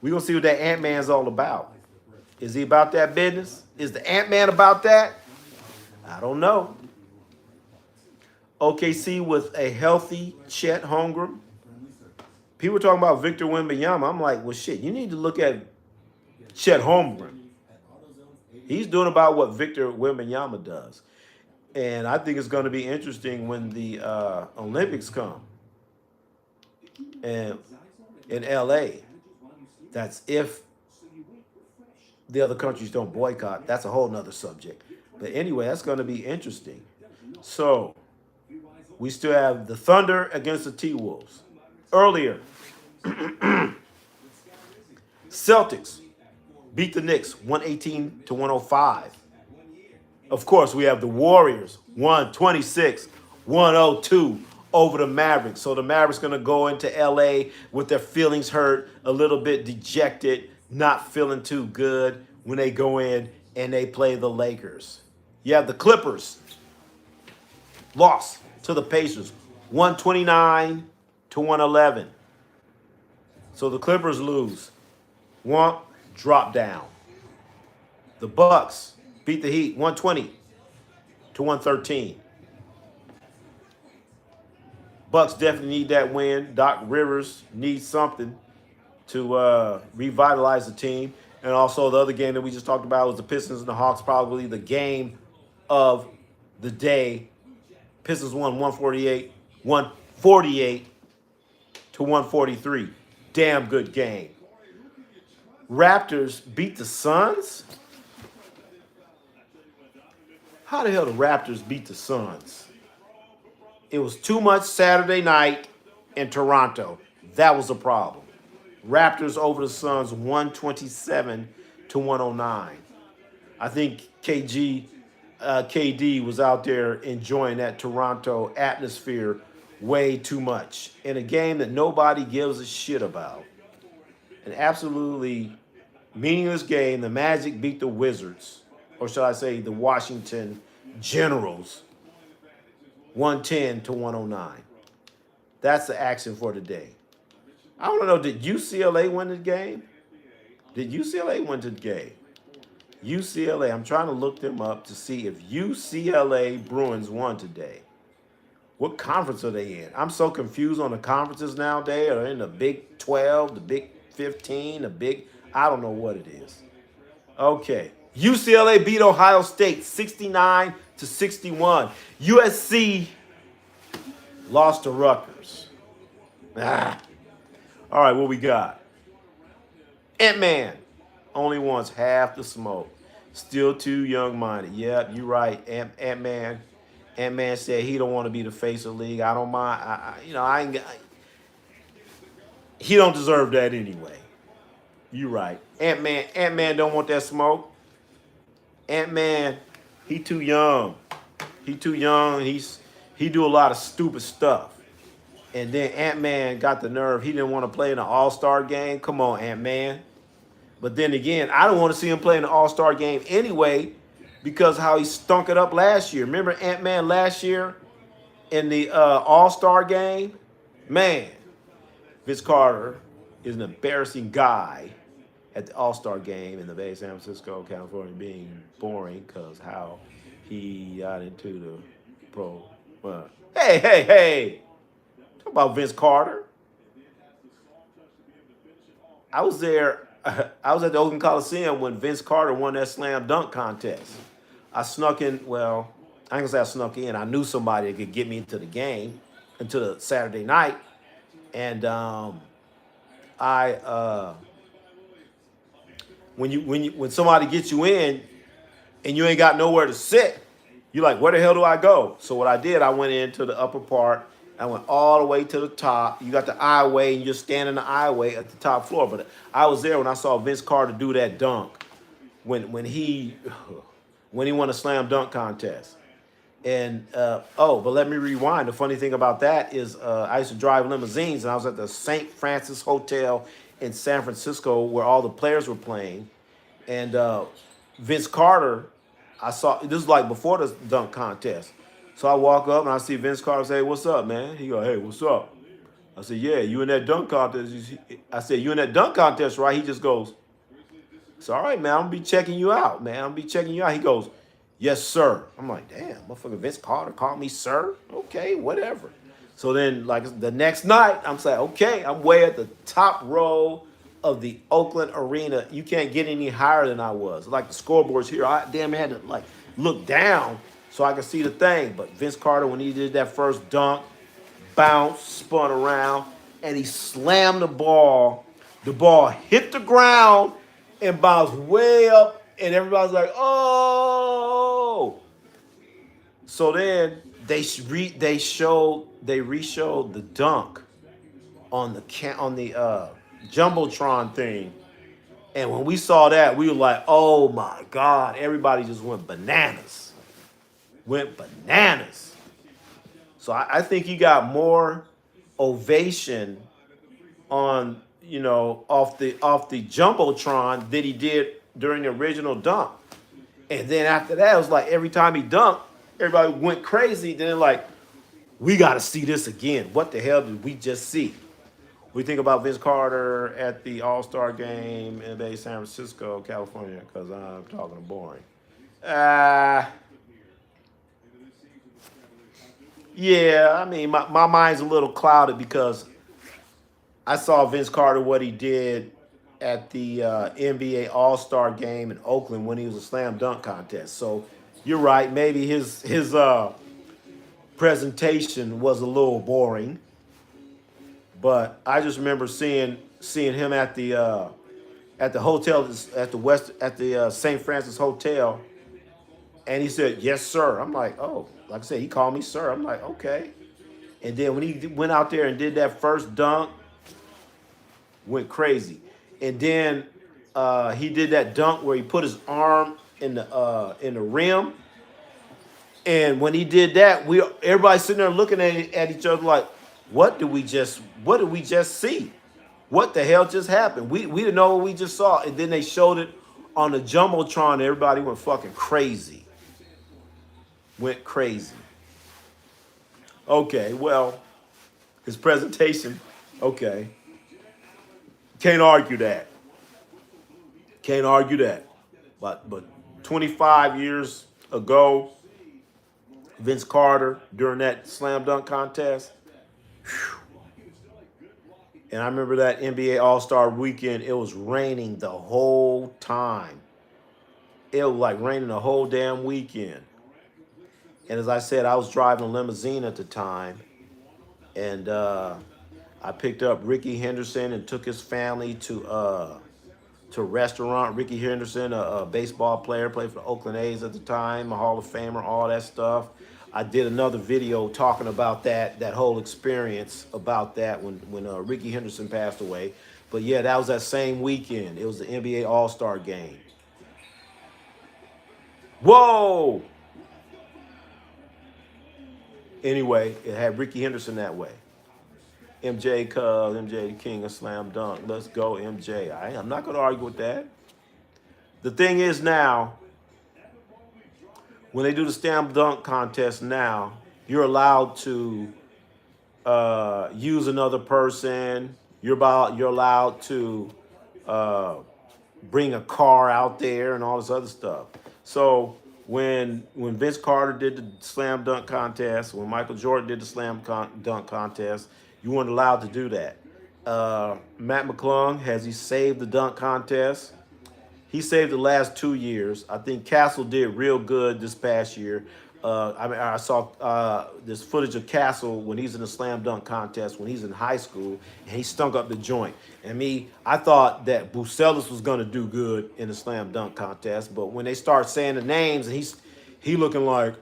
Speaker 1: We're going to see what that Ant-Man's all about. Is he about that business? Is the Ant-Man about that? I don't know. OKC with a healthy Chet Holmgren. People were talking about Victor Wembanyama. I'm like, well, shit, you need to look at Chet Holmgren. He's doing about what Victor Wembanyama does. And I think it's going to be interesting when the Olympics come. And in L.A., that's if the other countries don't boycott. That's a whole nother subject. But anyway, that's going to be interesting. So we still have the Thunder against the T-Wolves. Earlier, Celtics beat the Knicks 118 to 105. Of course, we have the Warriors 126-102 over the Mavericks. So the Mavericks going to go into L.A. with their feelings hurt, a little bit dejected, not feeling too good when they go in and they play the Lakers. You have the Clippers lost to the Pacers 129 to 111. So the Clippers lose. Drop down. The Bucks beat the Heat 120 to 113. Bucks definitely need that win. Doc Rivers needs something to revitalize the team. And also the other game that we just talked about was the Pistons and the Hawks, probably the game of the day. Pistons won 148 to 143. damn good game. Raptors beat the Suns? How the hell the Raptors beat the Suns? It was too much Saturday night in Toronto. That was the problem. Raptors over the Suns 127 to 109. I think KD was out there enjoying that Toronto atmosphere way too much in a game that nobody gives a shit about. An absolutely meaningless game. The Magic beat the Wizards, or shall I say the Washington Generals, 110 to 109. That's the action for today. I want to know, did UCLA win the game? Did UCLA win the game? UCLA, I'm trying to look them up to see if UCLA Bruins won today. What conference are they in? I'm so confused on the conferences nowadays. Are they in the Big 12, the Big 15, the Big, I don't know what it is. Okay. UCLA beat Ohio State 69 to 61. USC lost to Rutgers. All right, what we got? Ant-Man only wants half the smoke. Still too young-minded. Yep, you're right. Ant-Man. Ant-Man said he don't want to be the face of the league. I don't mind. He don't deserve that anyway. You're right. Ant-Man don't want that smoke. Ant-Man, he too young. He too young. He do a lot of stupid stuff. And then Ant-Man got the nerve. He didn't want to play in an all-star game. Come on, Ant-Man. But then again, I don't want to see him play in an all-star game anyway because how he stunk it up last year. Remember Ant-Man last year in the all-star game? Man, Vince Carter is an embarrassing guy at the all-star game in the Bay, San Francisco, California, being boring because how he got into the pro. Hey. Talk about Vince Carter. I was there. I was at the Oakland Coliseum when Vince Carter won that slam dunk contest. I snuck in. Well, I ain't gonna say I snuck in. I knew somebody that could get me into the game, into the Saturday night, and when somebody gets you in and you ain't got nowhere to sit, you're like, where the hell do I go? So what I did, I went into the upper part. I went all the way to the top. You got the aisleway, and you're standing in the aisleway at the top floor. But I was there when I saw Vince Carter do that dunk when he won a slam dunk contest. And but let me rewind. The funny thing about that is I used to drive limousines, and I was at the St. Francis Hotel in San Francisco where all the players were playing. And Vince Carter, I saw, this was like before the dunk contest. So I walk up and I see Vince Carter say, "What's up, man?" He go, "Hey, what's up?" I said, "Yeah, you in that dunk contest?" I said, "You in that dunk contest, right?" He just goes, "It's all right, man. I'm going to be checking you out, man. I'm going to be checking you out." He goes, "Yes, sir." I'm like, damn, motherfucker Vince Carter called me sir? Okay, whatever. So then, like, the next night, I'm saying, okay, I'm way at the top row of the Oakland Arena. You can't get any higher than I was. Like the scoreboards here, I damn had to, like, look down so I could see the thing. But Vince Carter, when he did that first dunk, bounced, spun around, and he slammed the ball. The ball hit the ground and bounced way up, and everybody's like, "Oh!" So then they reshowed the dunk on the jumbotron thing, and when we saw that, we were like, "Oh my God!" Everybody just went bananas. So I think he got more ovation on, off the jumbotron than he did during the original dunk. And then after that, it was like every time he dunked, everybody went crazy. Then like, we got to see this again. What the hell did we just see? We think about Vince Carter at the All-Star game in Bay, San Francisco, California, because I'm talking boring. Yeah, I mean, my mind's a little clouded because I saw Vince Carter, what he did at the NBA All-Star game in Oakland when he was a slam dunk contest. So you're right. Maybe his presentation was a little boring. But I just remember seeing him at the hotel at the St. Francis Hotel, and he said, "Yes, sir." I'm like, "Oh," like I said, he called me sir. I'm like, "Okay." And then when he went out there and did that first dunk, went crazy. And then he did that dunk where he put his arm in the rim. And when he did that, everybody sitting there looking at each other like, what did we just see? What the hell just happened? We didn't know what we just saw. And then they showed it on the Jumbotron, and everybody went fucking crazy. Went crazy. Okay, well, his presentation, okay. Can't argue that. Can't argue that. But 25 years ago, Vince Carter during that slam dunk contest. Whew. And I remember that NBA All-Star weekend, it was raining the whole time. It was like raining the whole damn weekend. And as I said, I was driving a limousine at the time. And I picked up Ricky Henderson and took his family to a restaurant. Ricky Henderson, a baseball player, played for the Oakland A's at the time, a Hall of Famer, all that stuff. I did another video talking about that whole experience about that when Ricky Henderson passed away. But yeah, that was that same weekend. It was the NBA All-Star game. Whoa! Anyway, it had Ricky Henderson that way. MJ Cubs, MJ the king of slam dunk. Let's go, MJ. I'm not going to argue with that. The thing is now, when they do the slam dunk contest now, you're allowed to use another person. You're allowed to bring a car out there and all this other stuff. So when Vince Carter did the slam dunk contest, when Michael Jordan did the slam dunk contest, you weren't allowed to do that. Matt McClung, has he saved the dunk contest? He saved the last 2 years. I think Castle did real good this past year. I saw this footage of Castle when he's in the slam dunk contest, when he's in high school, and he stunk up the joint. And I thought that Bucelis was going to do good in the slam dunk contest, but when they start saying the names, and he's looking a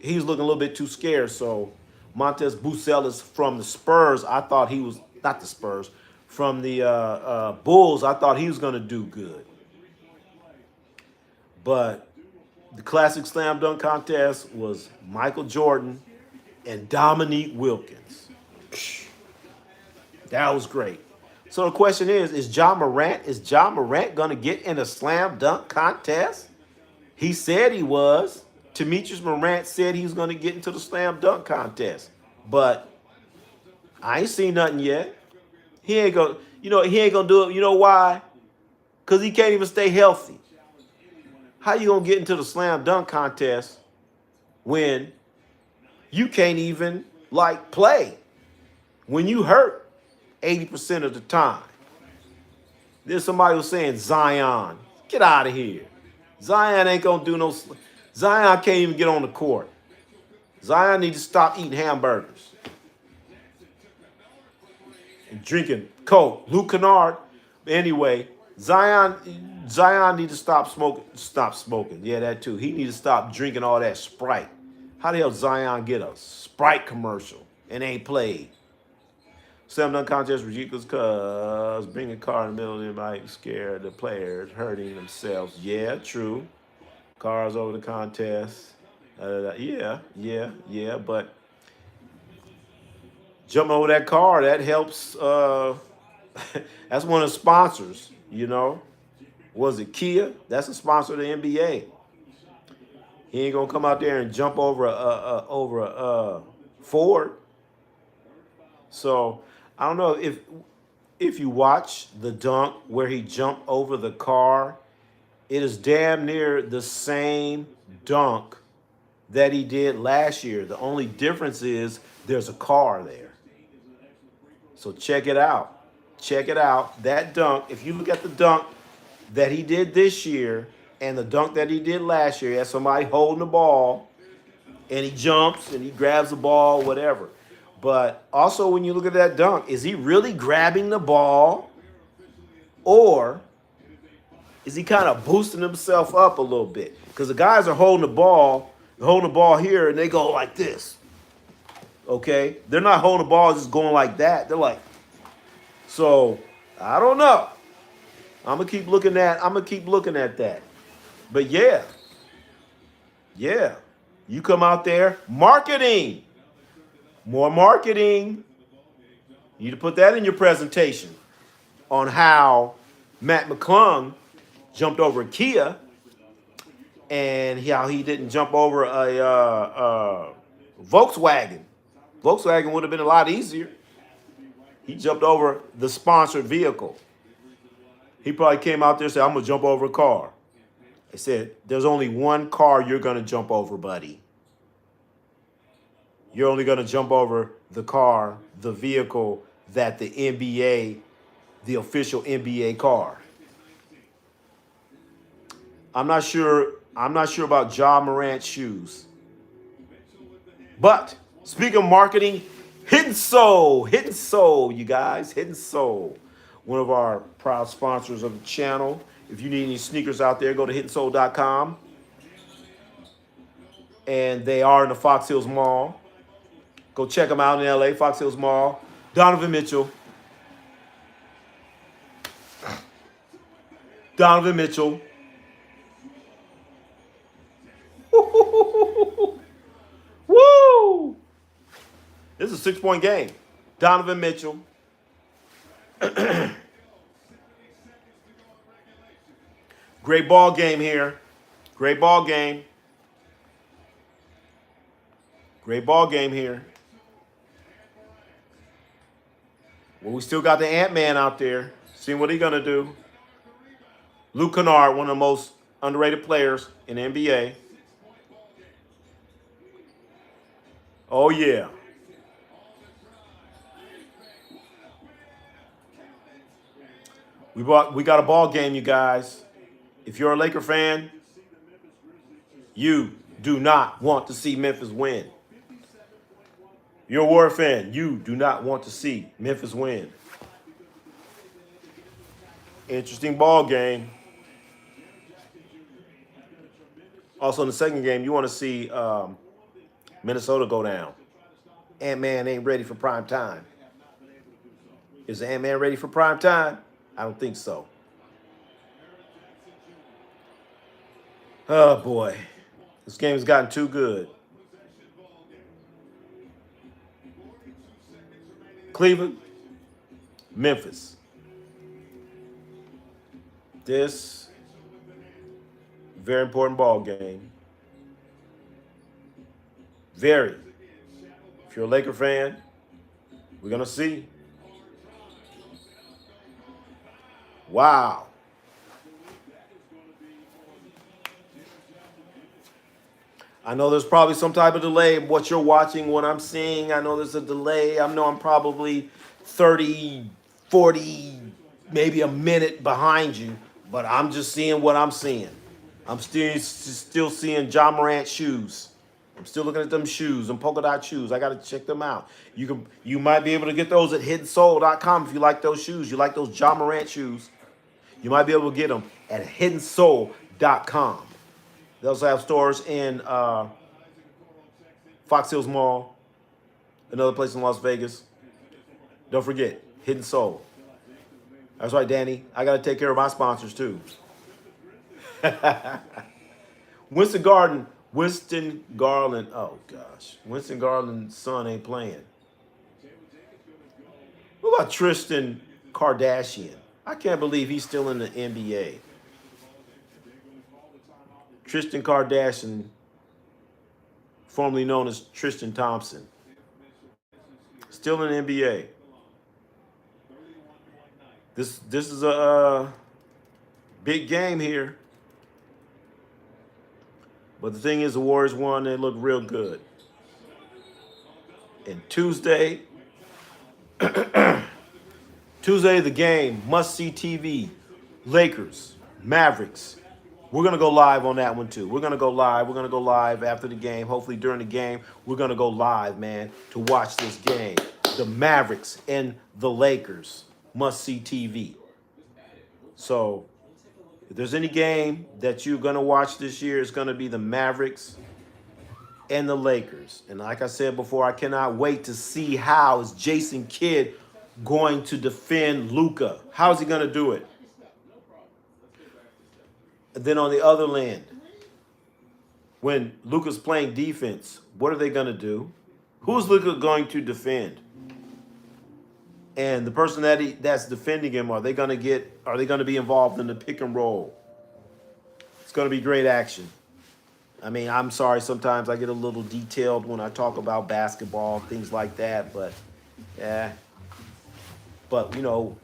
Speaker 1: little bit too scared. So Montez Bucelis from the Spurs, I thought he was, not the Spurs, from the Bulls, I thought he was going to do good. But the classic slam dunk contest was Michael Jordan and Dominique Wilkins. That was great. So the question is Ja Morant going to get in a slam dunk contest? He said he was. Demetrius Morant said he was going to get into the slam dunk contest. But I ain't seen nothing yet. He ain't going to do it. You know why? Because he can't even stay healthy. How you going to get into the slam dunk contest when you can't even, play? When you hurt 80% of the time. There's somebody who's saying, Zion, get out of here. Zion ain't going to do no... Zion can't even get on the court. Zion needs to stop eating hamburgers and drinking Coke. Luke Kennard. Anyway, Zion needs to stop smoking. Stop smoking. Yeah, that too. He needs to stop drinking all that Sprite. How the hell Zion get a Sprite commercial and ain't played? Slam dunk contest ridiculous because bringing a car in the middle of the might scare the players hurting themselves. Yeah, true. Cars over the contest. Yeah, but jumping over that car, that helps. That's one of the sponsors, Was it Kia? That's a sponsor of the NBA. He ain't gonna come out there and jump over a Ford. So I don't know if you watch the dunk where he jumped over the car. It is damn near the same dunk that he did last year. The only difference is there's a car there. So check it out. Check it out. That dunk, if you look at the dunk that he did this year and the dunk that he did last year, he has somebody holding the ball and he jumps and he grabs the ball, whatever. But also, when you look at that dunk, is he really grabbing the ball, or is he kind of boosting himself up a little bit? Because the guys are holding the ball here, and they go like this. Okay, they're not holding the ball just going like that. They're like, so I don't know. I'm gonna keep looking at that. But yeah, you come out there, marketing, more marketing. You need to put that in your presentation on how Matt McClung jumped over Kia and how he didn't jump over a Volkswagen. Volkswagen would have been a lot easier. He jumped over the sponsored vehicle. He probably came out there and said, I'm going to jump over a car. They said, there's only one car you're going to jump over, buddy. You're only going to jump over the car, the vehicle that the NBA, the official NBA car. I'm not sure about Ja Morant's shoes. But speaking of marketing, Hidden Soul, you guys, Hidden Soul, one of our proud sponsors of the channel. If you need any sneakers out there, go to hiddensoul.com. And they are in the Fox Hills Mall. Go check them out in LA, Fox Hills Mall. Donovan Mitchell. Woo! This is a 6-point game. Donovan Mitchell. Great ball game here. Great ball game here. Well, we still got the Ant-Man out there. Seeing what he's going to do. Luke Kennard, one of the most underrated players in the NBA. Oh, yeah. We got a ball game, you guys. If you're a Laker fan, you do not want to see Memphis win. You're a Warrior fan, you do not want to see Memphis win. Interesting ball game. Also in the second game, you want to see Minnesota go down. Ant-Man ain't ready for prime time. Is Ant-Man ready for prime time? I don't think so. Oh, boy. This game has gotten too good. Cleveland, Memphis. This very important ball game. Very. If you're a Laker fan, we're going to see. Wow. I know there's probably some type of delay in what you're watching, what I'm seeing. I know there's a delay. I know I'm probably 30, 40, maybe a minute behind you, but I'm just seeing what I'm seeing. I'm still seeing Ja Morant shoes. I'm still looking at them shoes, them polka dot shoes. I got to check them out. You might be able to get those at hiddensoul.com if you like those shoes. You like those Ja Morant shoes. You might be able to get them at hiddensoul.com. They also have stores in Fox Hills Mall, another place in Las Vegas. Don't forget, Hidden Soul. That's right, Danny. I got to take care of my sponsors, too. Winston Garland. Oh, gosh. Winston Garland's son ain't playing. What about Tristan Kardashian? I can't believe he's still in the NBA. Tristan Kardashian, formerly known as Tristan Thompson, still in the NBA. This is a big game here. But the thing is, the Warriors won. They look real good. And Tuesday, the game, must-see TV, Lakers, Mavericks. We're going to go live on that one too. We're going to go live. We're going to go live after the game. Hopefully during the game, we're going to go live, man, to watch this game. The Mavericks and the Lakers. Must see TV. So if there's any game that you're going to watch this year, it's going to be the Mavericks and the Lakers. And like I said before, I cannot wait to see how is Jason Kidd going to defend Luka. How is he going to do it? And then on the other end, when Luka's playing defense, what are they going to do? Who's Luka going to defend? And the person that's defending him, are they going to be involved in the pick and roll? It's going to be great action. I mean, I'm sorry, sometimes I get a little detailed when I talk about basketball, things like that, but yeah. But, you know,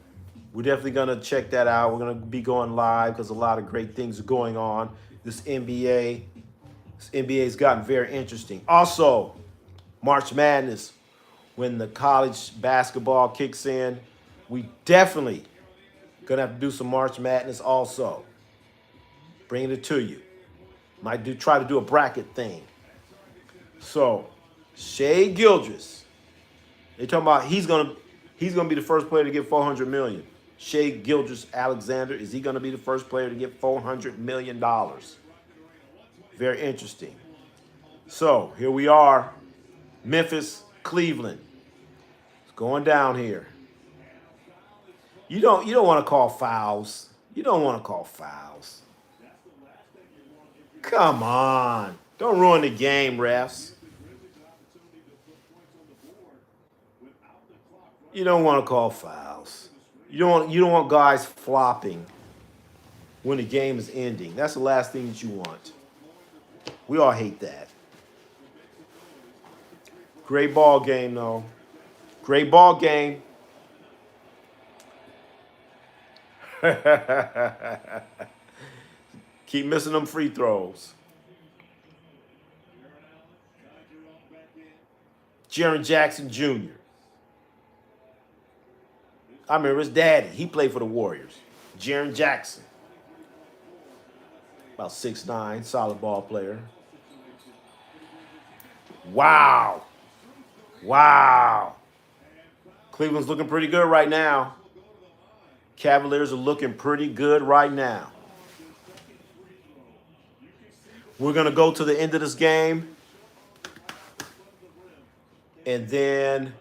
Speaker 1: we're definitely going to check that out. We're going to be going live because a lot of great things are going on. This NBA's gotten very interesting. Also, March Madness, when the college basketball kicks in, we definitely going to have to do some March Madness also. Bringing it to you. Might try to do a bracket thing. So, Shai Gilgeous, they talking about he's gonna be the first player to get $400 million. Shai Gilgeous-Alexander, is he gonna be the first player to get $400 million? Very interesting. So here we are, Memphis, Cleveland. It's going down here. You don't want to call fouls. You don't want to call fouls. Come on. Don't ruin the game, refs. You don't want to call fouls. You don't want guys flopping when the game is ending. That's the last thing that you want. We all hate that. Great ball game, though. Great ball game. Keep missing them free throws. Jaren Jackson Jr. I remember his daddy. He played for the Warriors. Jaren Jackson. About 6'9", solid ball player. Wow. Wow. Cleveland's looking pretty good right now. Cavaliers are looking pretty good right now. We're going to go to the end of this game. And then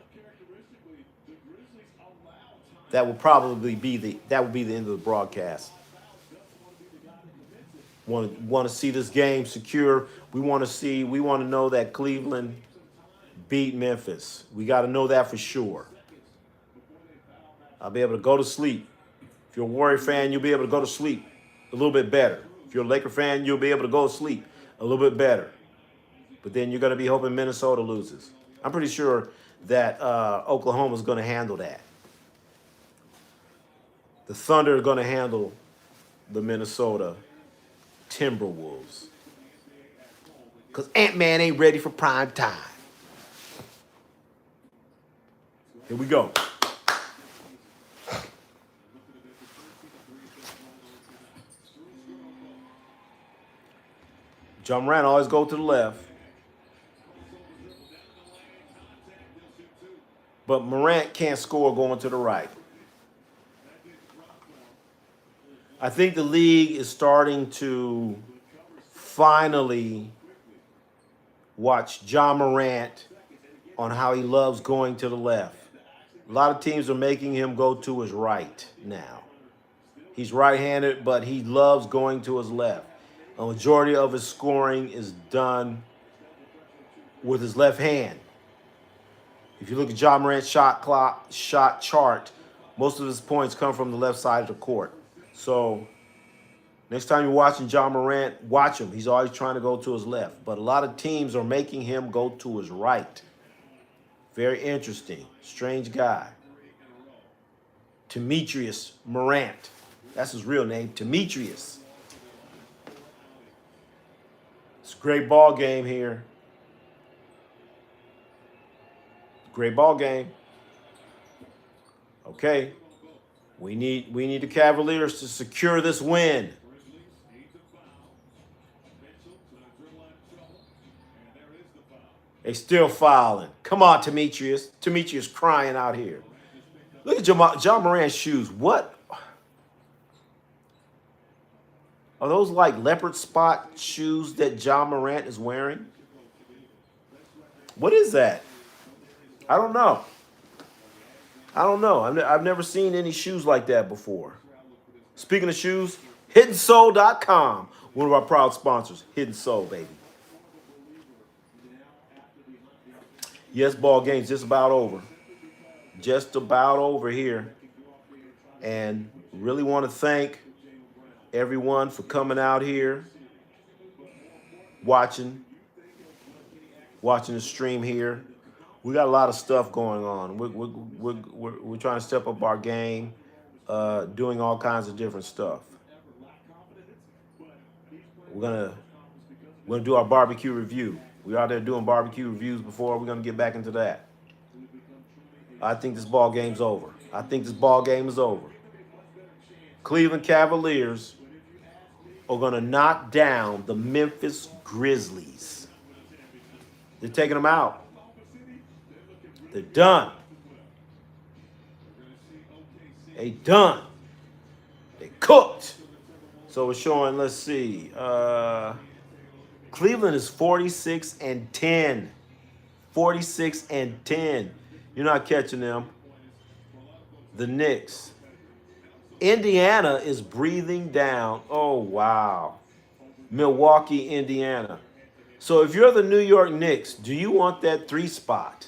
Speaker 1: that will probably be the end of the broadcast. Want to see this game secure. We want to know that Cleveland beat Memphis. We got to know that for sure. I'll be able to go to sleep. If you're a Warrior fan, you'll be able to go to sleep a little bit better. If you're a Laker fan, you'll be able to go to sleep a little bit better. But then you're going to be hoping Minnesota loses. I'm pretty sure that Oklahoma's going to handle that. The Thunder are going to handle the Minnesota Timberwolves. Because Ant-Man ain't ready for prime time. Here we go. John Moran always go to the left. But Morant can't score going to the right. I think the league is starting to finally watch John Morant on how he loves going to the left. A lot of teams are making him go to his right now. He's right-handed, but he loves going to his left. A majority of his scoring is done with his left hand. If you look at John Morant's shot chart, most of his points come from the left side of the court. So next time you're watching John Morant, watch him. He's always trying to go to his left. But a lot of teams are making him go to his right. Very interesting. Strange guy. Demetrius Morant. That's his real name, Demetrius. It's a great ball game here. Great ball game. Okay. We need the Cavaliers to secure this win. They still fouling. Come on, Demetrius. Demetrius crying out here. Look at John Morant's shoes. What? Are those like leopard spot shoes that John Morant is wearing? What is that? I don't know. I've never seen any shoes like that before. Speaking of shoes, HiddenSoul.com, one of our proud sponsors. Hidden Soul, baby. Yes, ball game's just about over. Just about over here. And really want to thank everyone for coming out here, watching the stream here. We got a lot of stuff going on. We're trying to step up our game, doing all kinds of different stuff. We're gonna do our barbecue review. We were out there doing barbecue reviews before. We're gonna get back into that. I think this ball game's over. I think this ball game is over. Cleveland Cavaliers are gonna knock down the Memphis Grizzlies. They're taking them out. They're done. They done. They cooked. So we're showing, let's see. Cleveland is 46-10. 46-10. You're not catching them. The Knicks. Indiana is breathing down. Oh, wow. Milwaukee, Indiana. So if you're the New York Knicks, do you want that 3 spot?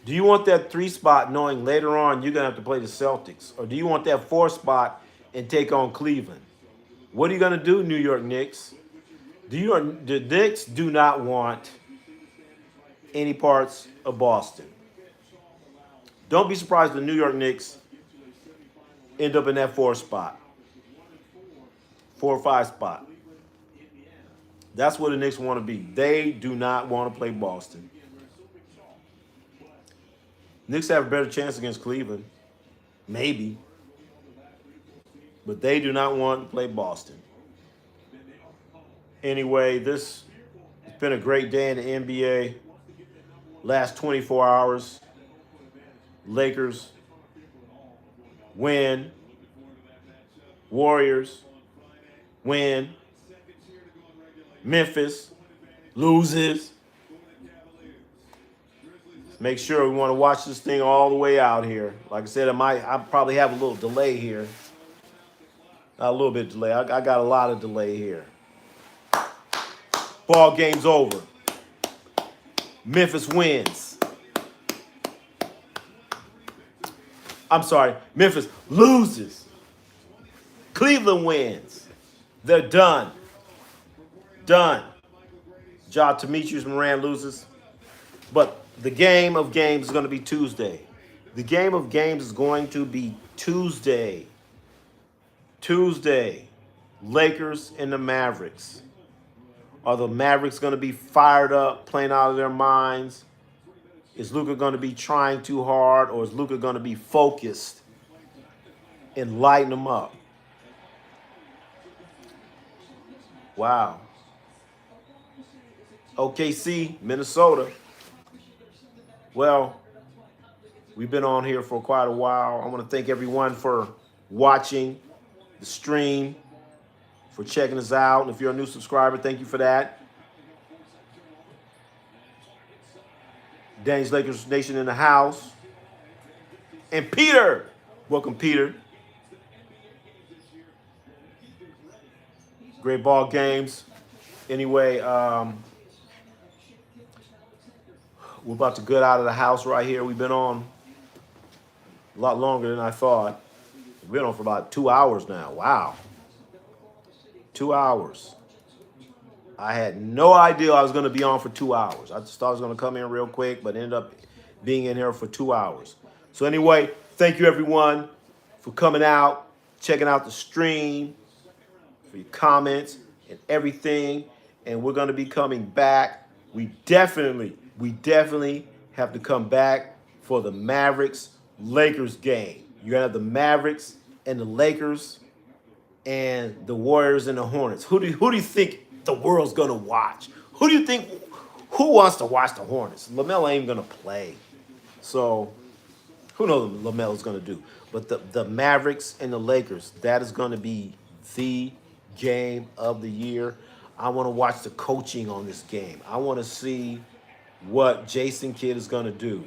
Speaker 1: Do you want that 3 spot knowing later on you're going to have to play the Celtics? Or do you want that 4 spot and take on Cleveland? What are you going to do, New York Knicks? The Knicks do not want any parts of Boston. Don't be surprised if the New York Knicks end up in that 4 spot. 4 or 5 spot. That's where the Knicks want to be. They do not want to play Boston. Knicks have a better chance against Cleveland. Maybe. But they do not want to play Boston. Anyway, it's been a great day in the NBA. Last 24 hours. Lakers win. Warriors win. Memphis loses. Make sure we want to watch this thing all the way out here. Like I said, I probably have a little delay here. Not a little bit delay. I got a lot of delay here. Ball game's over. Memphis wins. I'm sorry, Memphis loses. Cleveland wins. They're done. Done. Demetrius Morant loses. But the game of games is going to be Tuesday. The game of games is going to be Tuesday. Tuesday. Lakers and the Mavericks. Are the Mavericks going to be fired up, playing out of their minds? Is Luka going to be trying too hard, or is Luka going to be focused and lighten them up? Wow. OKC, Minnesota. Well, we've been on here for quite a while. I want to thank everyone for watching the stream, for checking us out. And if you're a new subscriber, thank you for that. Danny's Lakers Nation in the house. And Peter. Welcome, Peter. Great ball games. Anyway, we're about to get out of the house right here. We've been on a lot longer than I thought. We've been on for about 2 hours now. Wow. 2 hours. I had no idea I was going to be on for 2 hours. I just thought I was going to come in real quick, but ended up being in here for 2 hours. So anyway, thank you everyone for coming out, checking out the stream, for your comments and everything. And we're going to be coming back. We definitely have to come back for the Mavericks-Lakers game. You're going to have the Mavericks and the Lakers and the Warriors and the Hornets. Who do you think the world's going to watch? Who do you think Who wants to watch the Hornets? LaMelo ain't gonna play. So who knows what LaMelo's gonna do? But the Mavericks and the Lakers, that is gonna be the game of the year. I want to watch the coaching on this game. I want to see what Jason Kidd is gonna do.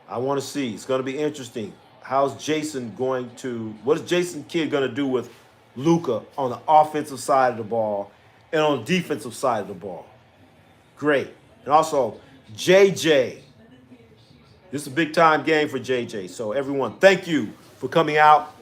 Speaker 1: I want to see. It's gonna be interesting. How's Jason going to? What is Jason Kidd gonna do with Luka on the offensive side of the ball and on the defensive side of the ball? Great. And also, JJ. This is a big time game for JJ. So everyone, thank you for coming out.